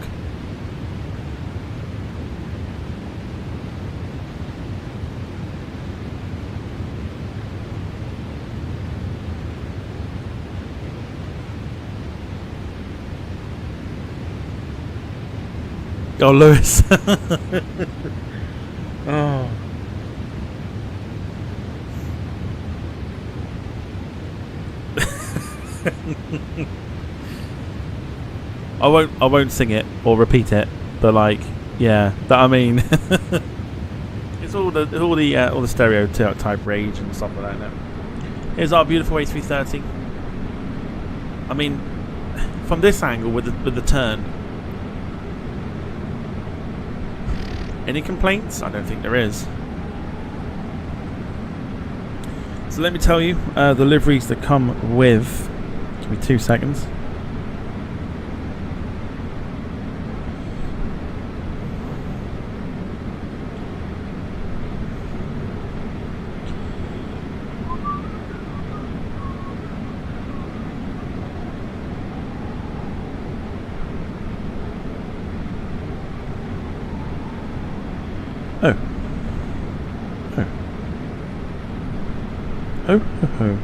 B: Oh, Lewis. Oh. I won't sing it or repeat it, but like, yeah, that I mean, it's all the stereotype rage and stuff like that. Now. Here's our beautiful A330. I mean, from this angle with the turn. Any complaints? I don't think there is. So let me tell you the liveries that come with. Give me 2 seconds. Oh. Oh. Oh, ho, ho.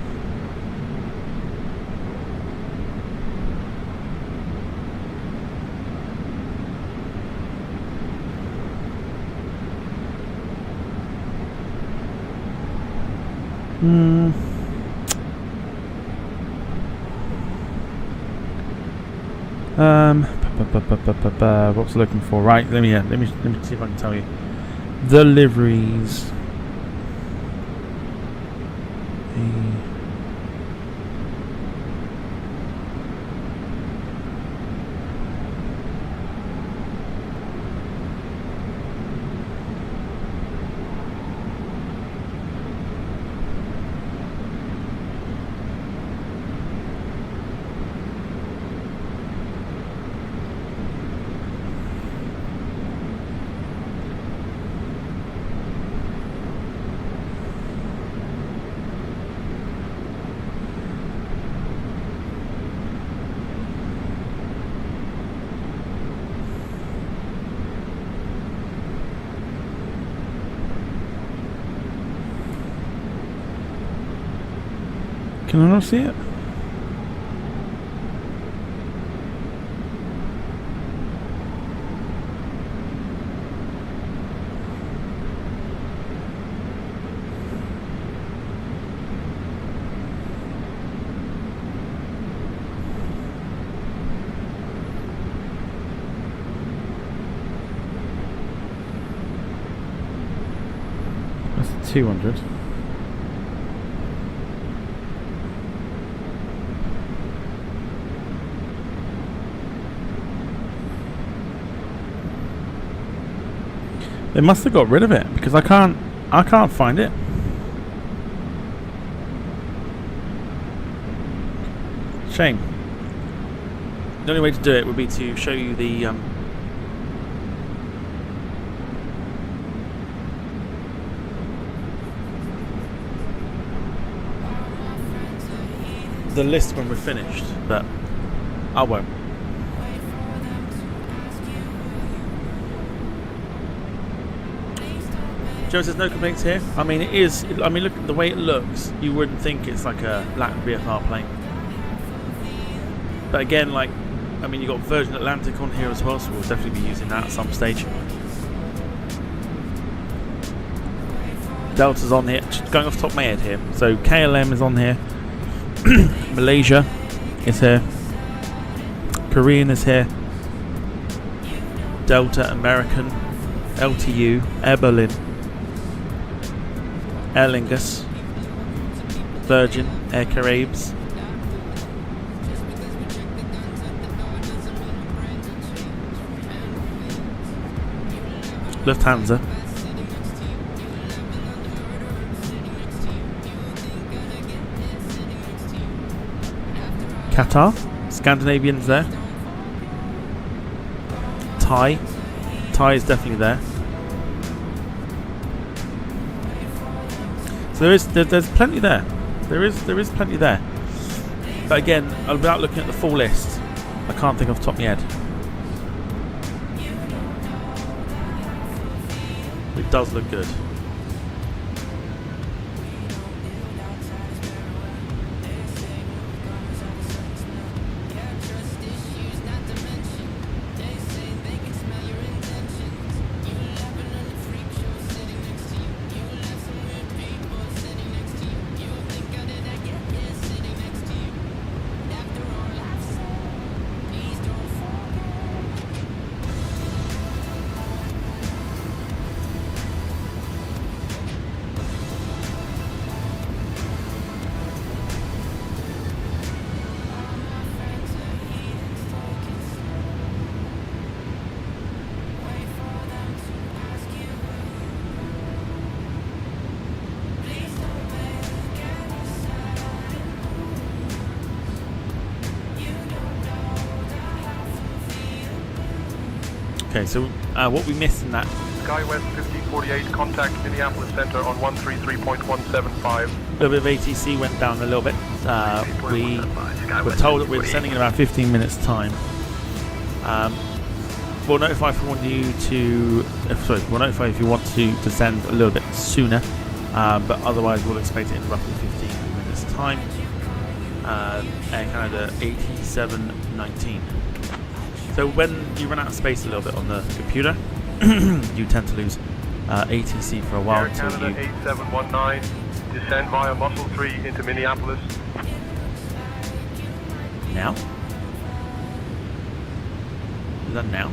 B: What was I looking for? Right, let me see if I can tell you. The liveries. Can I not see it? That's 200. They must have got rid of it because I can't find it. Shame. The only way to do it would be to show you the list when we're finished, but I won't. Joe says no complaints here. I mean, it is. I mean, look at the way it looks. You wouldn't think it's like a LatinVFR plane. But again, like, I mean, you've got Virgin Atlantic on here as well, so we'll definitely be using that at some stage. Delta's on here. Just going off the top of my head here. So KLM is on here. Malaysia is here. Korean is here. Delta, American, LTU, Air Berlin, Aer Lingus, Virgin, Air Caribs, Lufthansa, Qatar, Scandinavians there, Thai is definitely there. So there's plenty there. There is plenty there. But again, without looking at the full list, I can't think off the top of my head. It does look good. Okay, so what we missed in that.
Q: SkyWest 1548, contact Minneapolis Center on 133.175.
B: A little bit of ATC went down a little bit. We were told that we're descending in about 15 minutes time. We'll notify if we want you to. We'll notify if you want to descend a little bit sooner, but otherwise we'll expect it in roughly 15 minutes time. Air Canada 8719. So when you run out of space a little bit on the computer, you tend to lose ATC for a while.
Q: Air Canada 8719, descend via Muscle 3 into Minneapolis.
B: Now? Is that now?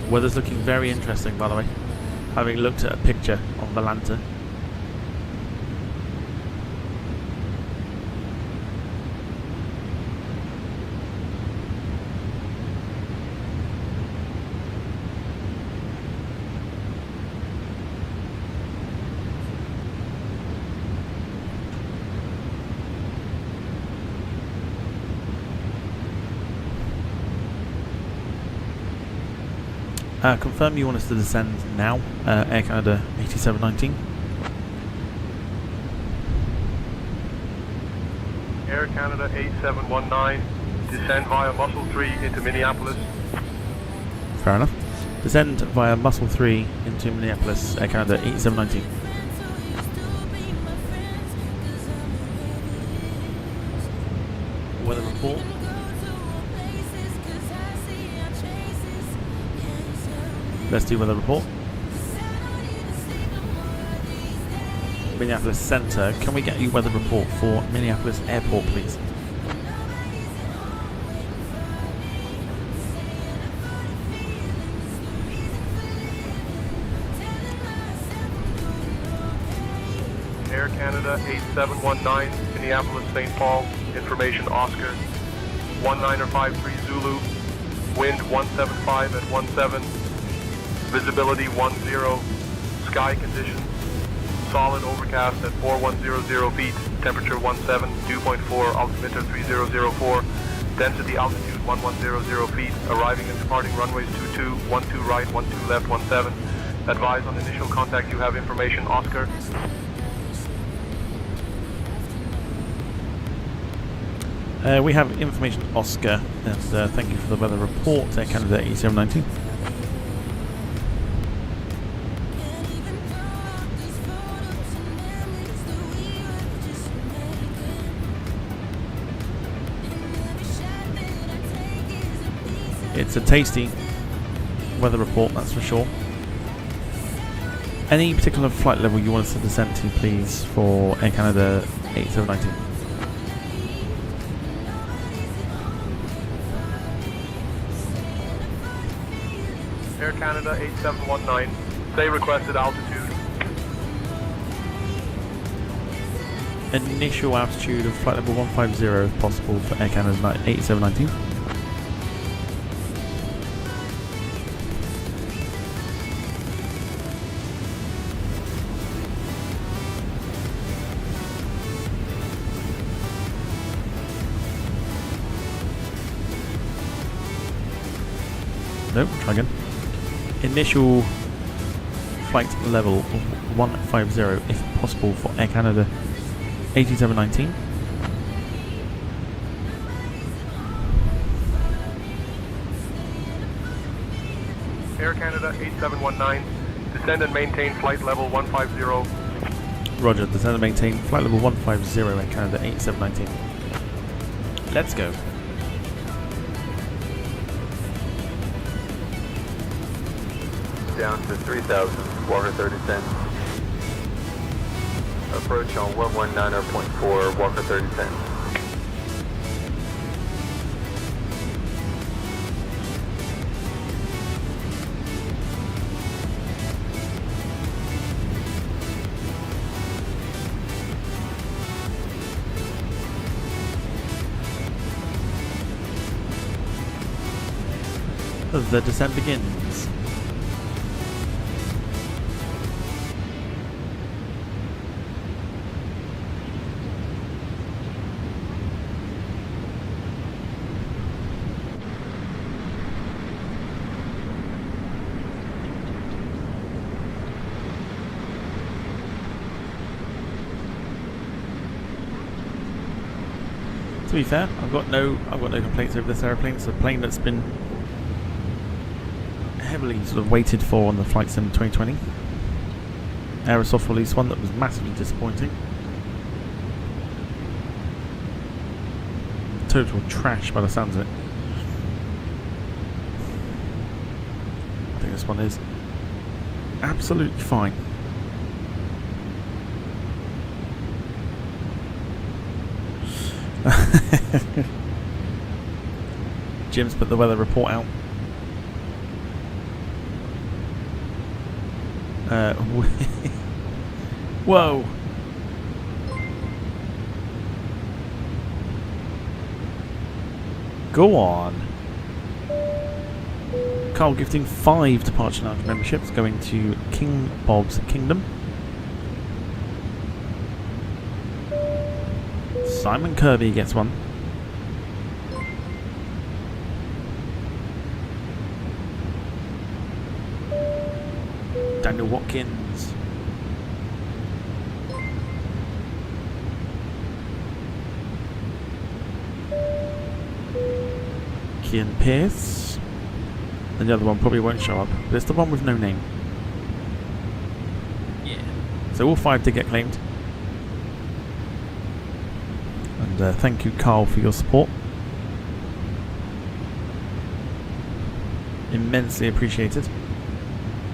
B: Weather's looking very interesting, by the way. Having looked at a picture of Valanta. Confirm you want us to descend now, Air Canada 8719.
Q: Air Canada 8719, descend via Muscle 3 into Minneapolis.
B: Fair enough. Descend via Muscle 3 into Minneapolis, Air Canada 8719. Weather report. Let's do weather report. Minneapolis Center, can we get you weather report for Minneapolis Airport, please?
M: Air Canada 8719, Minneapolis, St. Paul, information Oscar, 1953 Zulu, wind 175 at 17, visibility 10, sky conditions, solid overcast at 4100 feet, temperature 17, dew point 4, altimeter 3004, density altitude 1100 feet, arriving and departing runways 22, 12 right, 12 left, 17, advise on initial contact you have information Oscar.
B: We have information Oscar, and thank you for the weather report, Air Canada 8719. It's a tasty weather report, that's for sure. Any particular flight level you want us to descend to, please, for Air Canada 8719?
M: Air Canada 8719, say requested altitude.
B: Initial altitude of flight level 150 if possible for Air Canada 8719. Nope, try again. Initial flight level of 150 if possible for Air Canada 8719.
M: Air Canada 8719, descend and maintain flight level 150.
B: Roger, descend and maintain flight level 150 Air Canada 8719. Let's go.
S: Down to 3,000, Walker 30 cents. Approach on 119.4, Walker 30 cents.
B: The descent begins. To be fair, I've got no complaints over this aeroplane. It's a plane that's been heavily sort of waited for on the Flight Sim 2020. Aerosoft released one that was massively disappointing. Total trash by the sounds of it. I think this one is absolutely fine. Jim's put the weather report out. Whoa. Go on. Carl gifting 5 Departure Lounge memberships going to King Bob's Kingdom. Simon Kirby gets one. Daniel Watkins. Kian Pierce. and the other one probably won't show up, but it's the one with no name. Yeah. So all 5 did get claimed. And thank you, Carl, for your support. Immensely appreciated.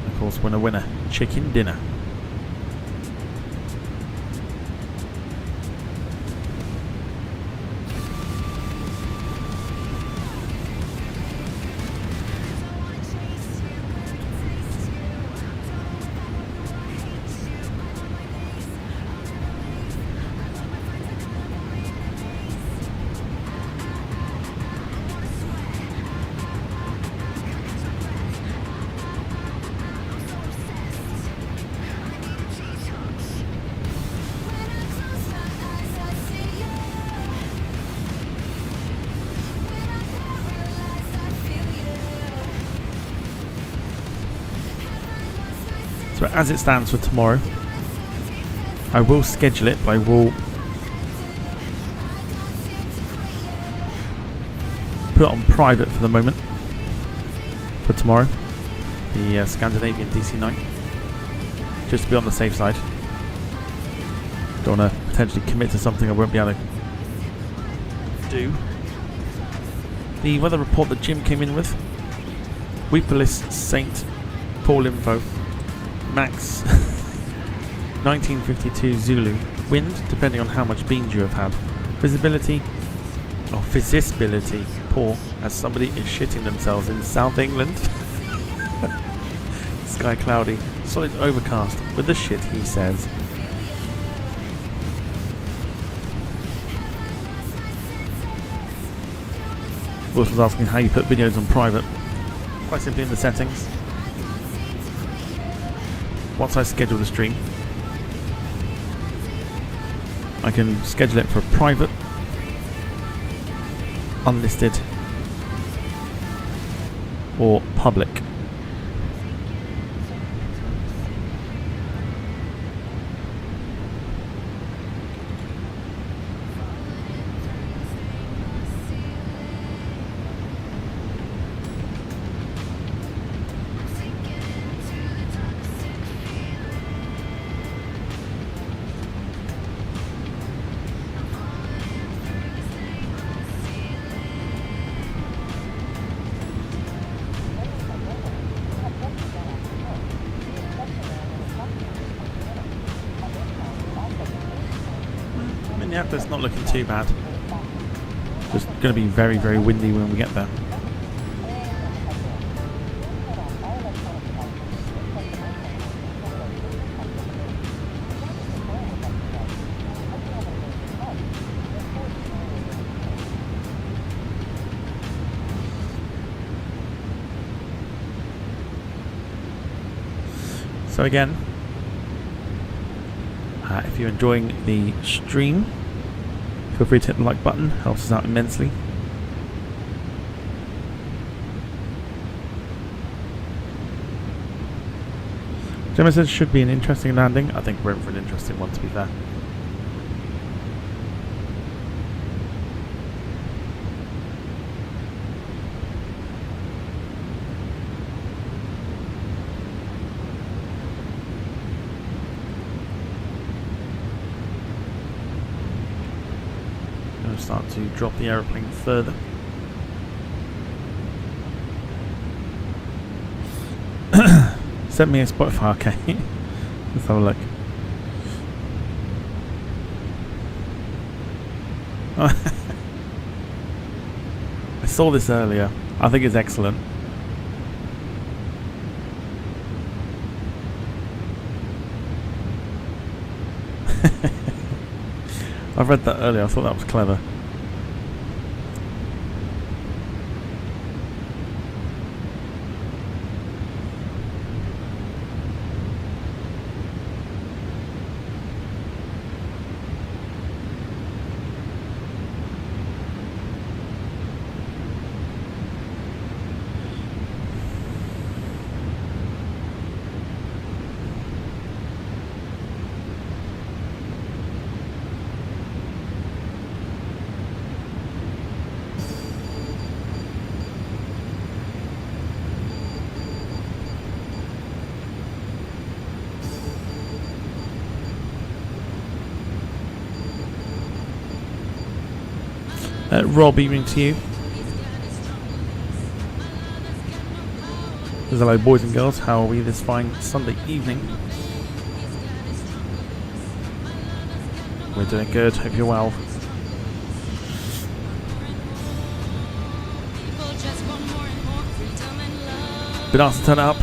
B: Of course, win a winner. Chicken dinner. So as it stands for tomorrow, I will schedule it, but I will put it on private for the moment for tomorrow, the Scandinavian DC-9, just to be on the safe side. Don't want to potentially commit to something I won't be able to do. The weather report that Jim came in with: Weepolis, St. Paul info, max 1952 Zulu, wind depending on how much beans you have had, visibility or visibility poor as somebody is shitting themselves in South England. Sky cloudy, solid overcast with the shit, he says. Wolf was asking how you put videos on private. Quite simply in the settings. Once I schedule the stream, I can schedule it for private, unlisted, or public. Minneapolis not looking too bad. Just going to be very, very windy when we get there. So again, if you're enjoying the stream, feel free to hit the like button, helps us out immensely. Gemma says should be an interesting landing. I think we're in for an interesting one, to be fair. Start to drop the aeroplane further. Send me a Spotify, okay. Let's have a look. I saw this earlier. I think it's excellent. I've read that earlier. I thought that was clever. Rob, evening to you. Says hello, boys and girls. How are we this fine Sunday evening? We're doing good. Hope you're well. Been asked to turn it up.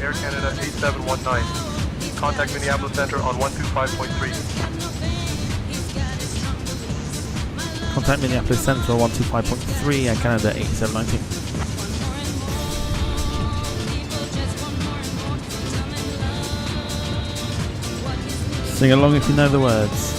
M: Air Canada 8719. Contact Minneapolis Center on 125.3.
B: Contact Minneapolis Central 125.3 Air Canada 8719. Sing along if you know the words.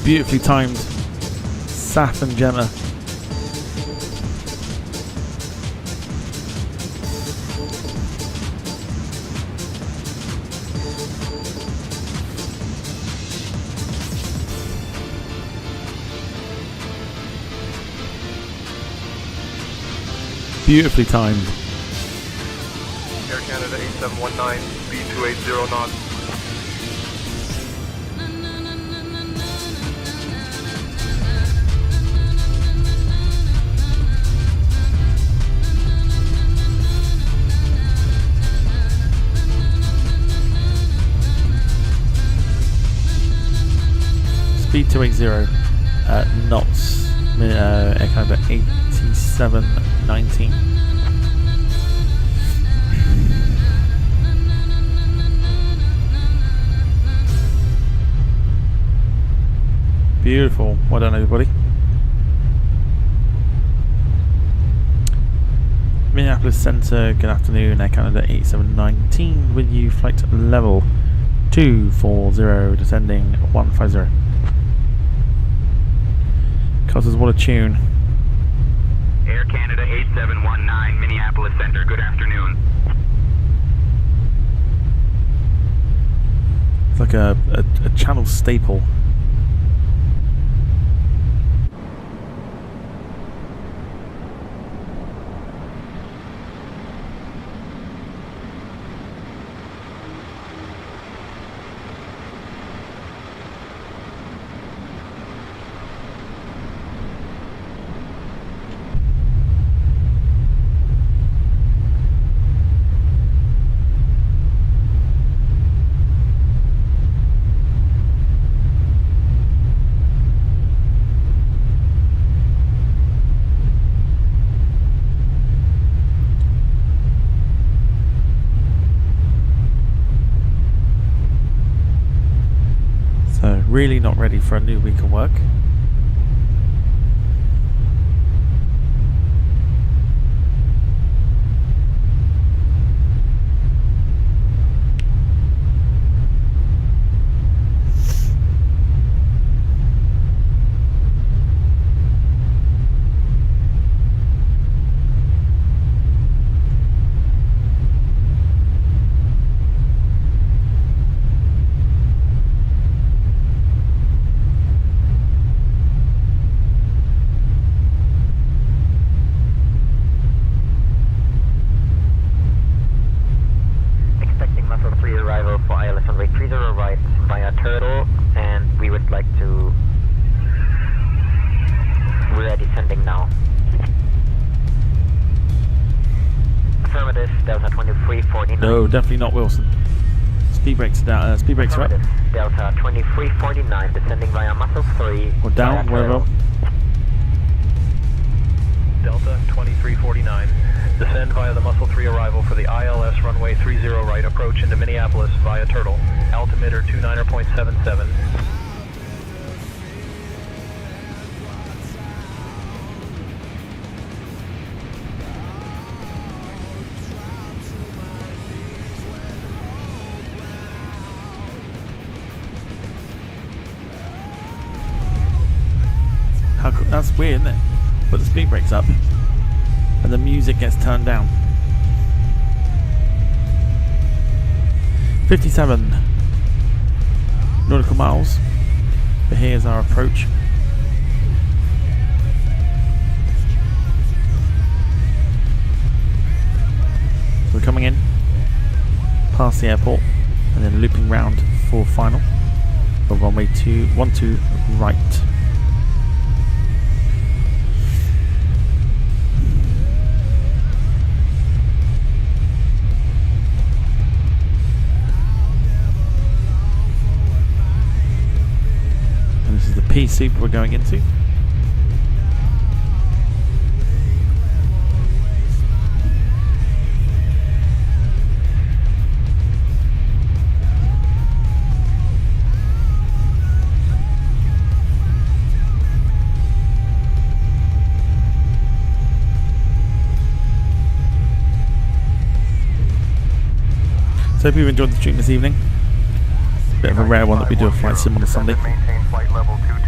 B: Beautifully timed, Saf and Gemma. Beautifully timed.
M: Air Canada 8719, speed 280 knots.
B: Speed 280 knots, Air Canada 8719. Beautiful, well done everybody. Minneapolis Center, good afternoon, Air Canada 8719 with you, flight level 240, descending 150. Causes what a tune.
H: Air Canada 8719, Minneapolis Center, good afternoon.
B: It's like a channel staple. Really not ready for a new week of work. No, definitely not Wilson. Speed brakes down. Speed brakes are up.
H: Delta 2349 descending via muscle 3.
B: Or down, wherever.
P: Delta 2349. Descend via the Muscle 3 arrival for the ILS runway 30 right approach into Minneapolis via Turtle. Altimeter 29.77.
B: That's weird, isn't it? Put the speed brakes up and the music gets turned down. 57 nautical miles. But here's our approach. We're coming in past the airport and then looping round for final of runway 12 right. P soup we're going into. So hope you've enjoyed the stream this evening. Bit of a rare one that we do a flight sim on a Sunday.
Q: Maintain flight level 220.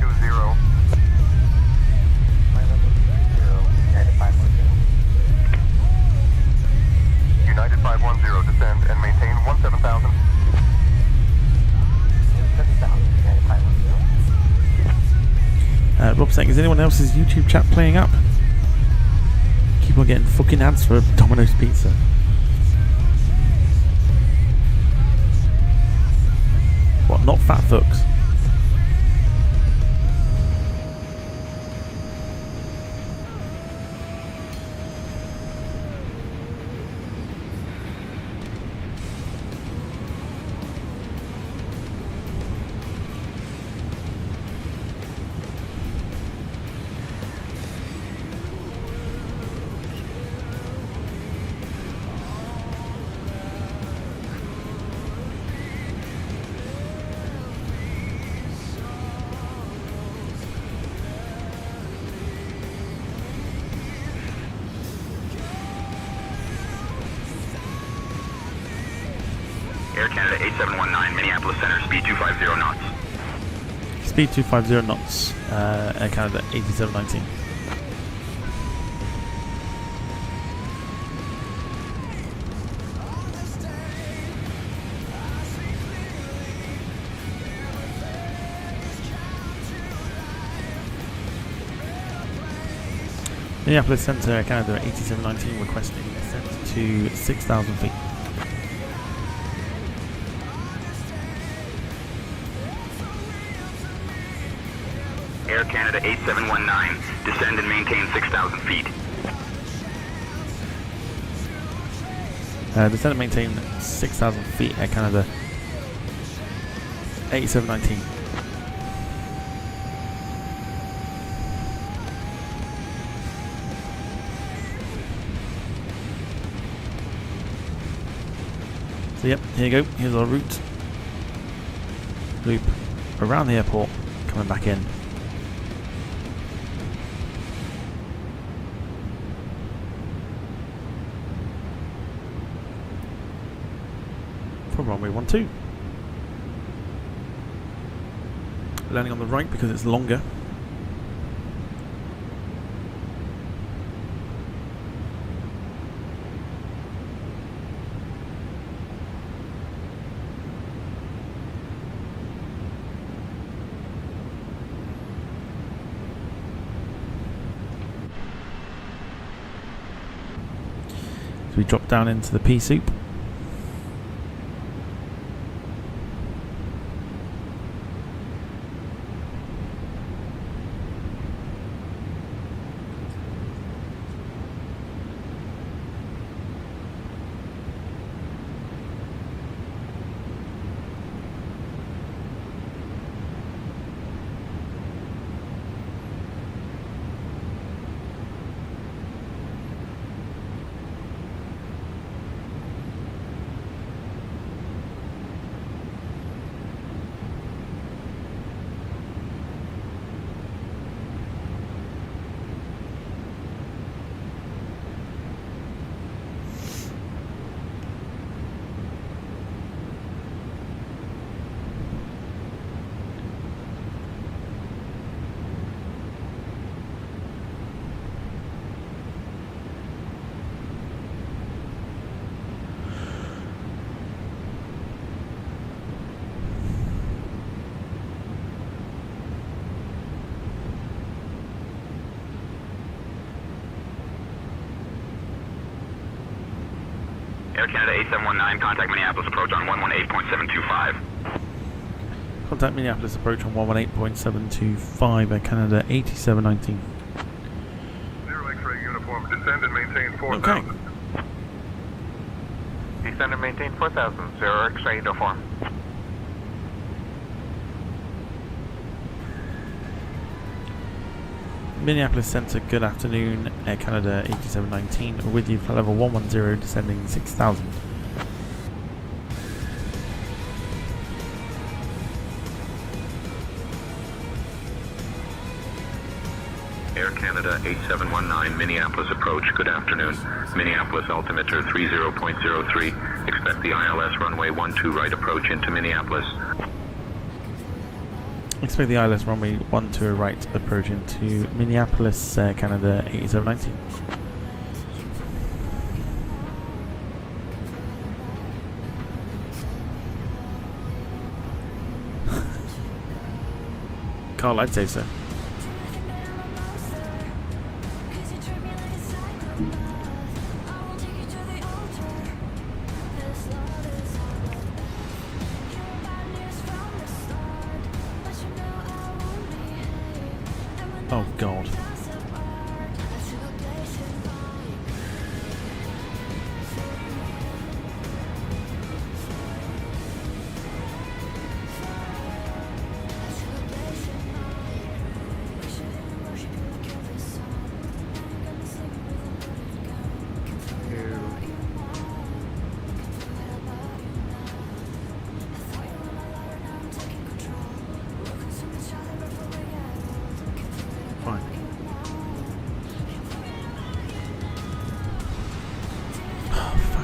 Q: United 510, descend and maintain 17,000.
B: Rob saying, is anyone else's YouTube chat playing up? Keep on getting fucking ads for Domino's Pizza. What, not fat fucks?
T: Air Canada 8719, Minneapolis Center, speed 250 knots.
B: Speed 250 knots, Air Canada 8719. Minneapolis Center, Air Canada 8719, requesting descent to 6,000 feet.
T: Air Canada 8719, descend and maintain 6,000 feet.
B: Descend and maintain 6,000 feet, Air Canada 8719. So yep, here you go, here's our route. Loop around the airport, coming back in. For runway 12. Landing on the right because it's longer. So we drop down into the pea soup.
T: Air Canada 8719, contact Minneapolis approach on 118.725.
B: Contact Minneapolis approach on 118.725, Air Canada 8719.
M: Zero X-ray uniform, descend and maintain 4,000.
B: Okay.
S: Descend and maintain 4,000, zero X-ray uniform.
B: Minneapolis Centre, good afternoon. Air Canada 8719 with you for level 110, descending 6,000.
T: Air Canada 8719, Minneapolis approach, good afternoon. Minneapolis altimeter 30.03, expect the ILS runway 12 right approach into Minneapolis.
B: Expect the ILS runway 12 right approach into Minneapolis, Canada 8719. Carl, I'd say so. Oh God.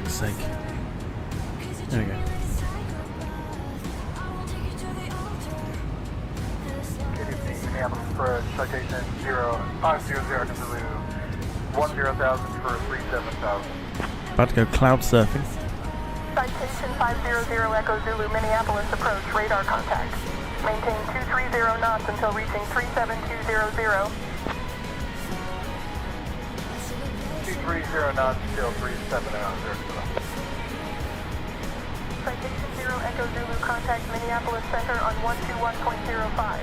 B: Sake. There we go.
R: Good evening, Minneapolis Approach, citation 0500 to Zulu, 10,000 for 37,000.
B: About to go cloud surfing.
N: Citation 500 Echo Zulu, Minneapolis Approach, radar contact. Maintain 230 knots until reaching 37200.
R: 230 knots till 370.
N: Citation 0 Echo Zulu, contact Minneapolis Center on 121.05.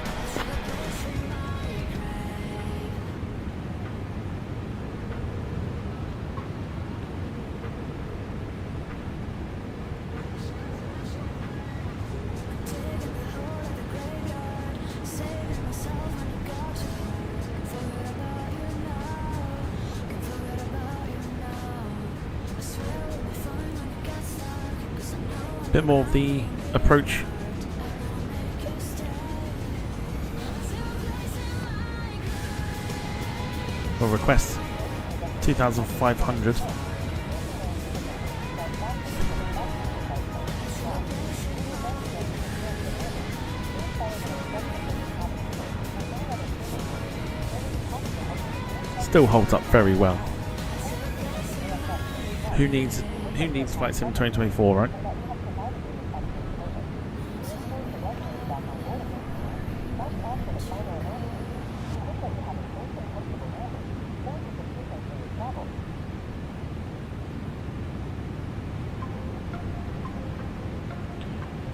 B: Bit more of the approach. Or request 2,500. Still holds up very well. Who needs Flight Sim 2024, right?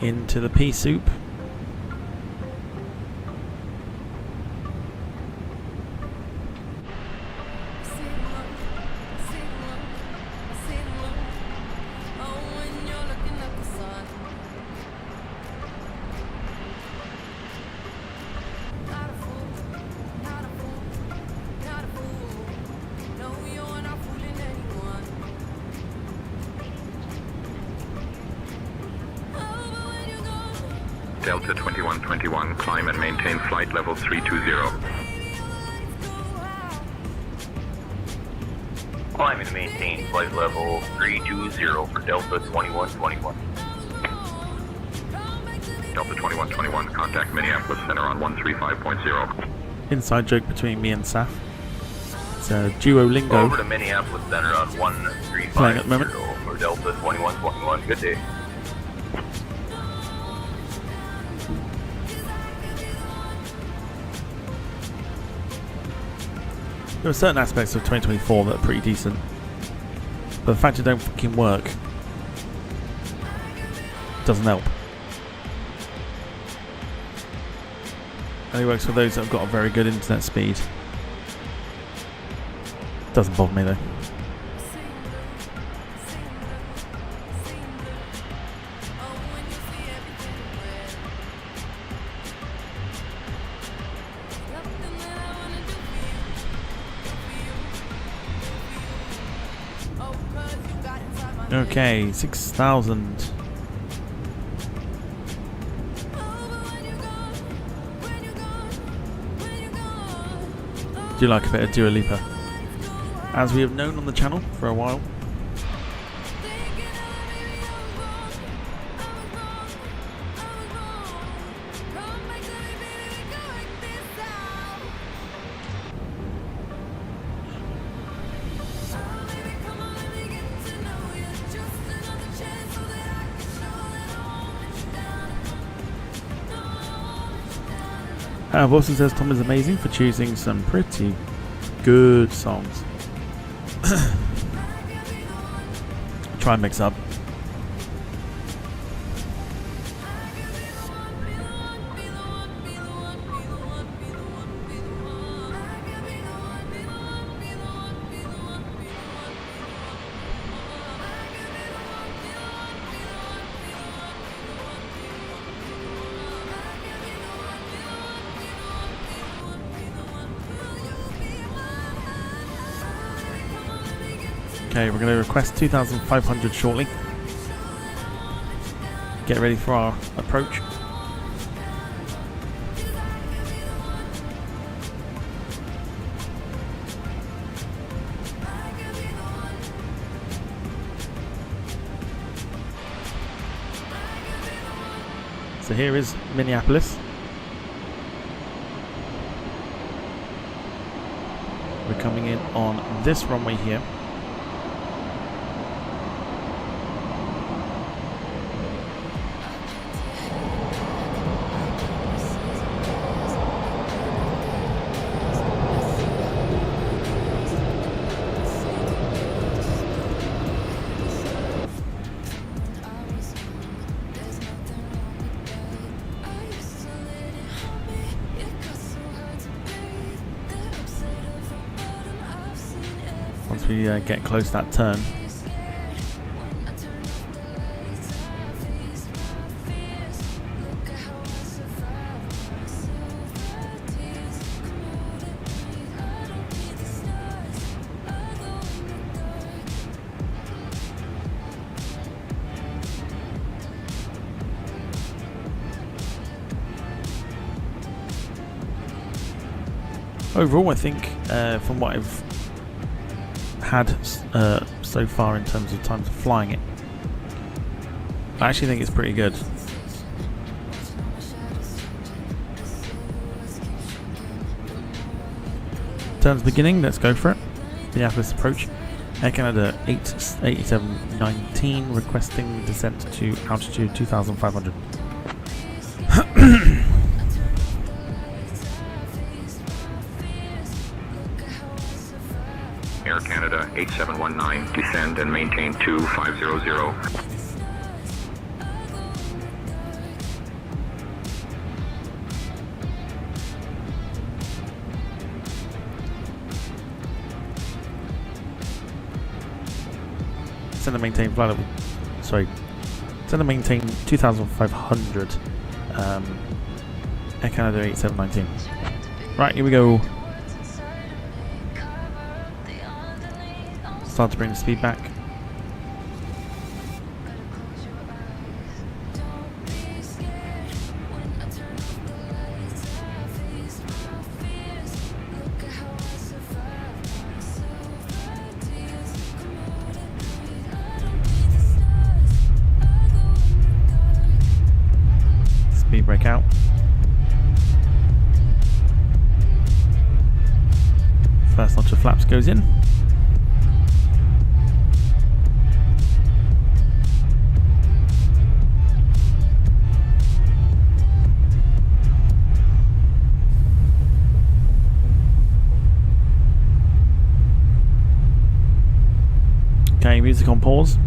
B: Into the pea soup.
T: Delta 2121, climb and maintain flight level 320.
S: Climb and maintain flight level 320 for Delta 2121.
T: Delta 2121, contact Minneapolis Center on 135.0.
B: Inside joke between me and Saf. It's a Duolingo.
S: Over to Minneapolis Center on 135.0
B: playing at the moment.
S: for Delta 2121. Good day.
B: There are certain aspects of 2024 that are pretty decent, but the fact it don't fucking work Doesn't help. Only works for those that have got a very good internet speed. Doesn't bother me though. Okay, 6,000. Do like a bit of Dua Lipa, as we have known on the channel for a while. Wilson says Tom is amazing for choosing some pretty good songs. Try and mix up. Okay, we're going to request 2,500 shortly. Get ready for our approach. So here is Minneapolis. We're coming in on this runway here. Once we get close to that turn. Overall, I think from what I've had so far in terms of times of flying it, I actually think it's pretty good. Turns beginning, let's go for it. Minneapolis approach. Air Canada 8719 requesting descent to altitude 2,500.
T: Air Canada 8719, descend and maintain 2500.
B: Send and maintain flight level. Sorry. Send and maintain 2,500. Air Canada 8719. Right, here we go. Start to bring the speed back. Speed brake out. First notch of flaps goes in. Okay, music on pause.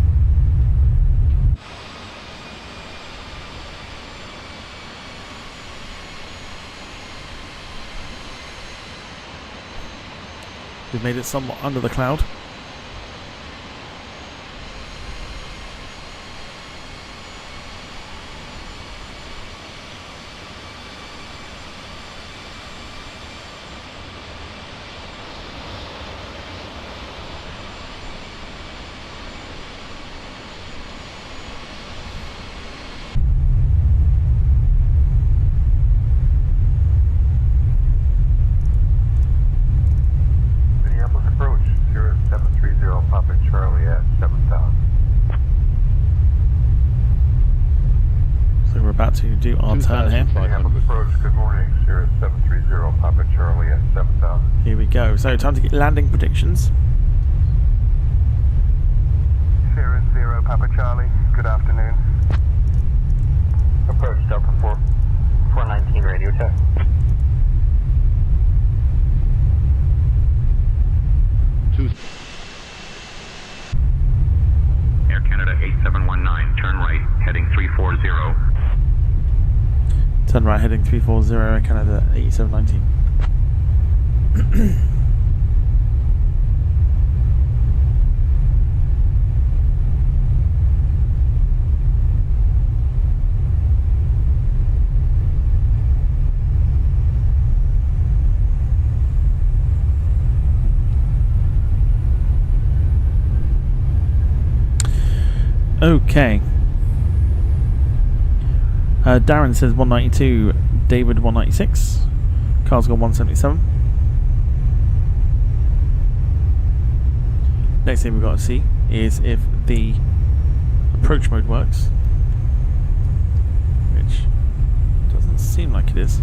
B: We've made it somewhat under the cloud. To do our turn here.
O: Approach, good morning, Sierra 730, Papa Charlie at 7,000.
B: Here we go. So time to get landing predictions.
R: Sierra 0, Papa Charlie, good afternoon.
O: Approach Delta 419 radio check.
T: Air Canada 8719, turn right, heading 340.
B: Turn right, heading 340, Air Canada 8719. Okay. Darren says 192, David 196, Carl's got 177. Next thing we've got to see is if the approach mode works, which doesn't seem like it is.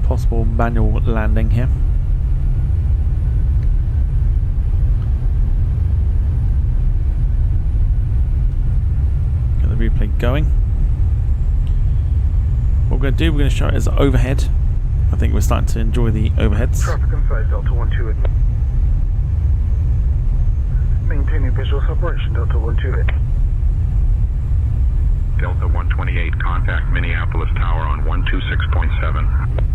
B: Possible manual landing here. Get the replay going. What we're going to do, we're going to show it as overhead. I think we're starting to enjoy the overheads.
R: Traffic inside Delta 128. Maintaining visual separation, Delta 128.
T: Delta 128, contact Minneapolis Tower on 126.7.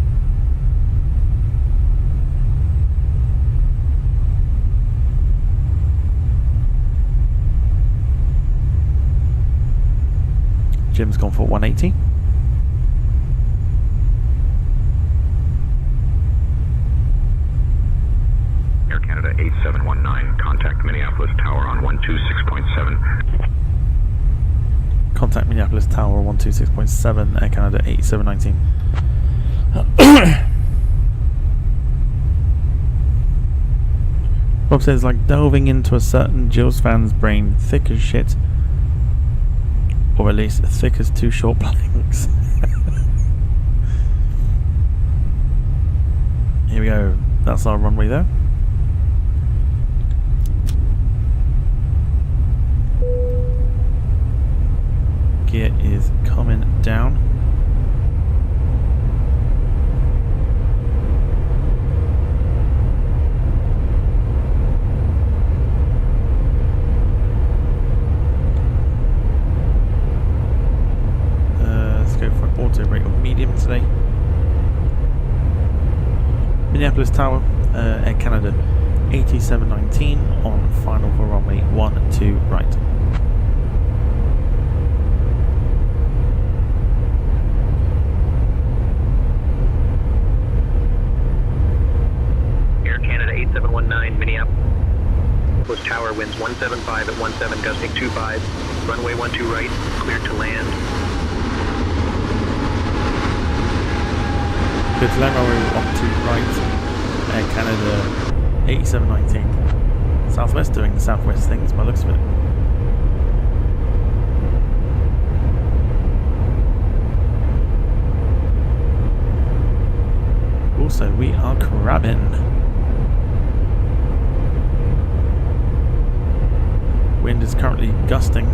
B: Jim's gone for 180.
T: Air Canada 8719, contact Minneapolis Tower on 126.7.
B: Contact Minneapolis Tower 126.7, Air Canada 8719. Bob says, like delving into a certain Jill's fan's brain, thick as shit. Or at least thick as two short planks. Here we go. That's our runway there. Gear is coming down. Auto rate of medium today. Minneapolis Tower, Air Canada 8719 on final for runway 12 right.
P: Air Canada 8719 Minneapolis Tower winds 175 at 17 gusting 25, runway 12 right, cleared to land.
B: Good to land runway 12 right, Air Canada 8719. Southwest doing the southwest things by the looks of it. Also, we are crabbing. Wind is currently gusting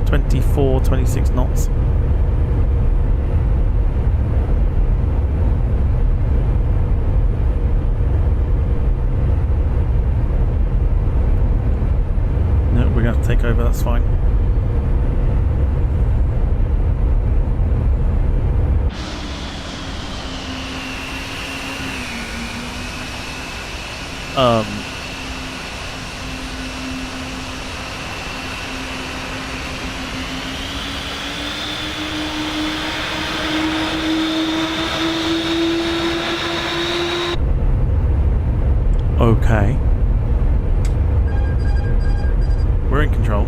B: 24, 26 knots. we're going to have to take over, that's fine. Okay. We're in control.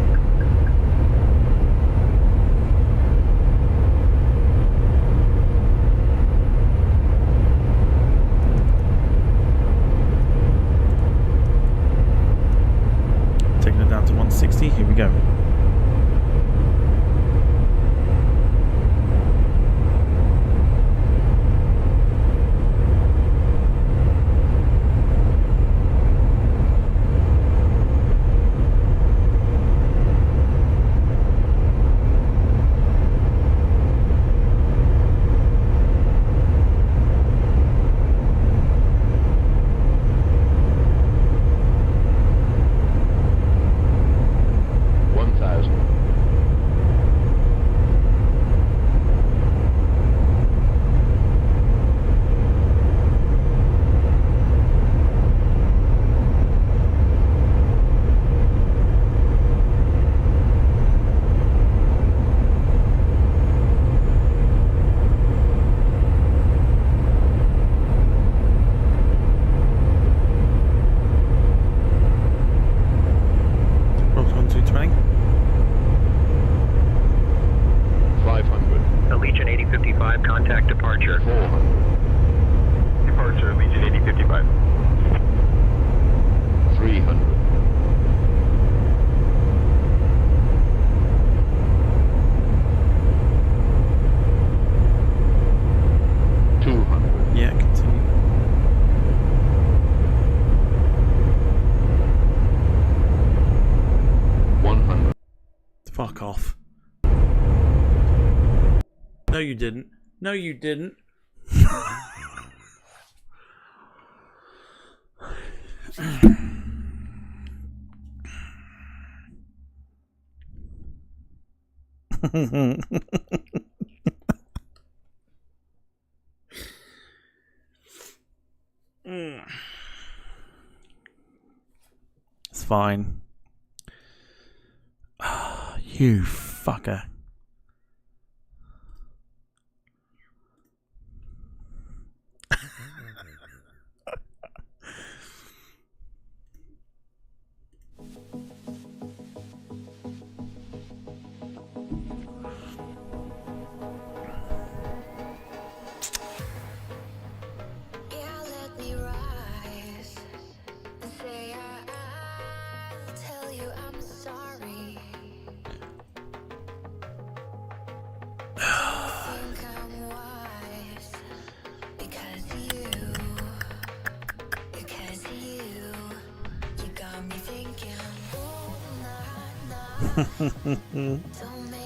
B: Taking it down to 160. Here we go.
P: Contact departure.
L: 400.
Q: Departure, Legion 8055.
L: 300. 200.
B: Yeah, continue. Fuck off. No, you didn't. No, you didn't. It's fine. You fucker.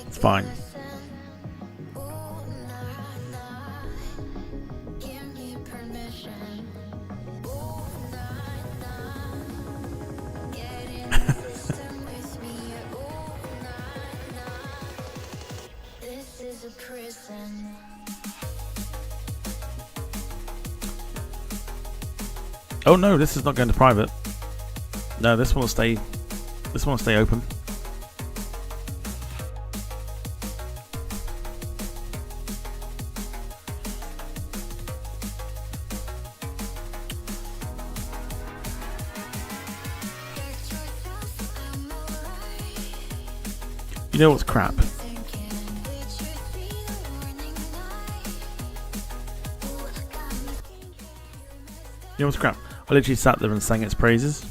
B: It's fine. Oh no, this is not going to private. No, this one will stay. This one will stay open. You know what's crap? You know what's crap? I literally sat there and sang its praises.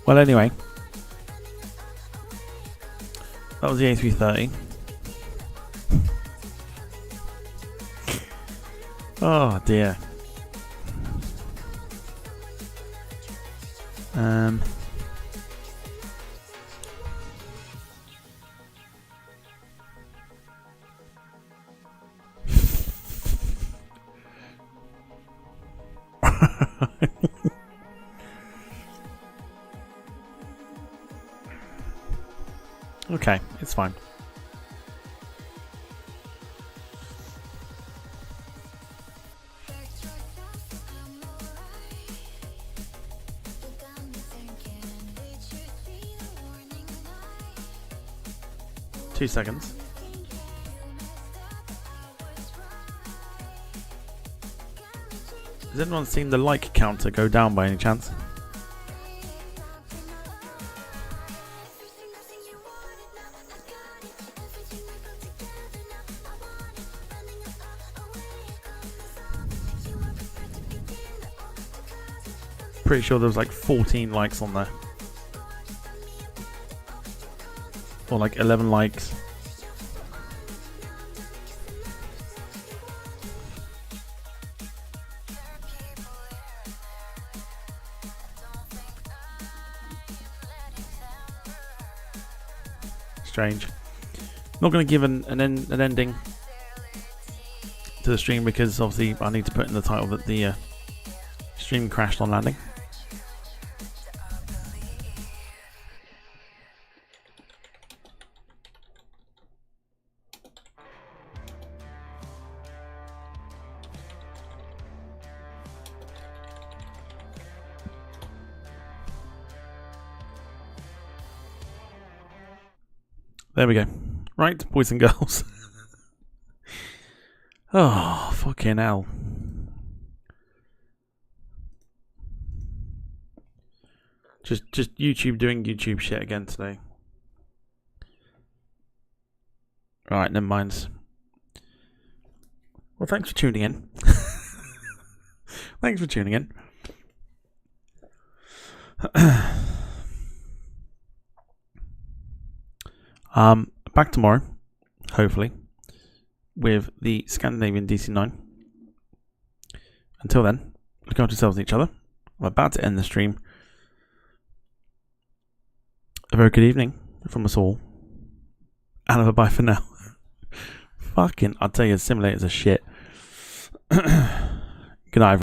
B: Well, anyway, that was the A330. Oh dear. Okay, it's fine. Two seconds. Has anyone seen the like counter go down by any chance? Pretty sure there was like 14 likes on there. Or like 11 likes. Strange. Not going to give an ending to the stream because obviously I need to put in the title that the stream crashed on landing. There we go. Right, boys and girls. Oh, fucking hell. Just YouTube doing YouTube shit again today. Right, never mind. Well, thanks for tuning in. Thanks for tuning in. Back tomorrow, hopefully, with the Scandinavian DC-9. Until then, look after yourselves and each other. I'm about to end the stream. A very good evening from us all. And a bye for now. Fucking, I'll tell you, simulators are shit. Good night, everyone.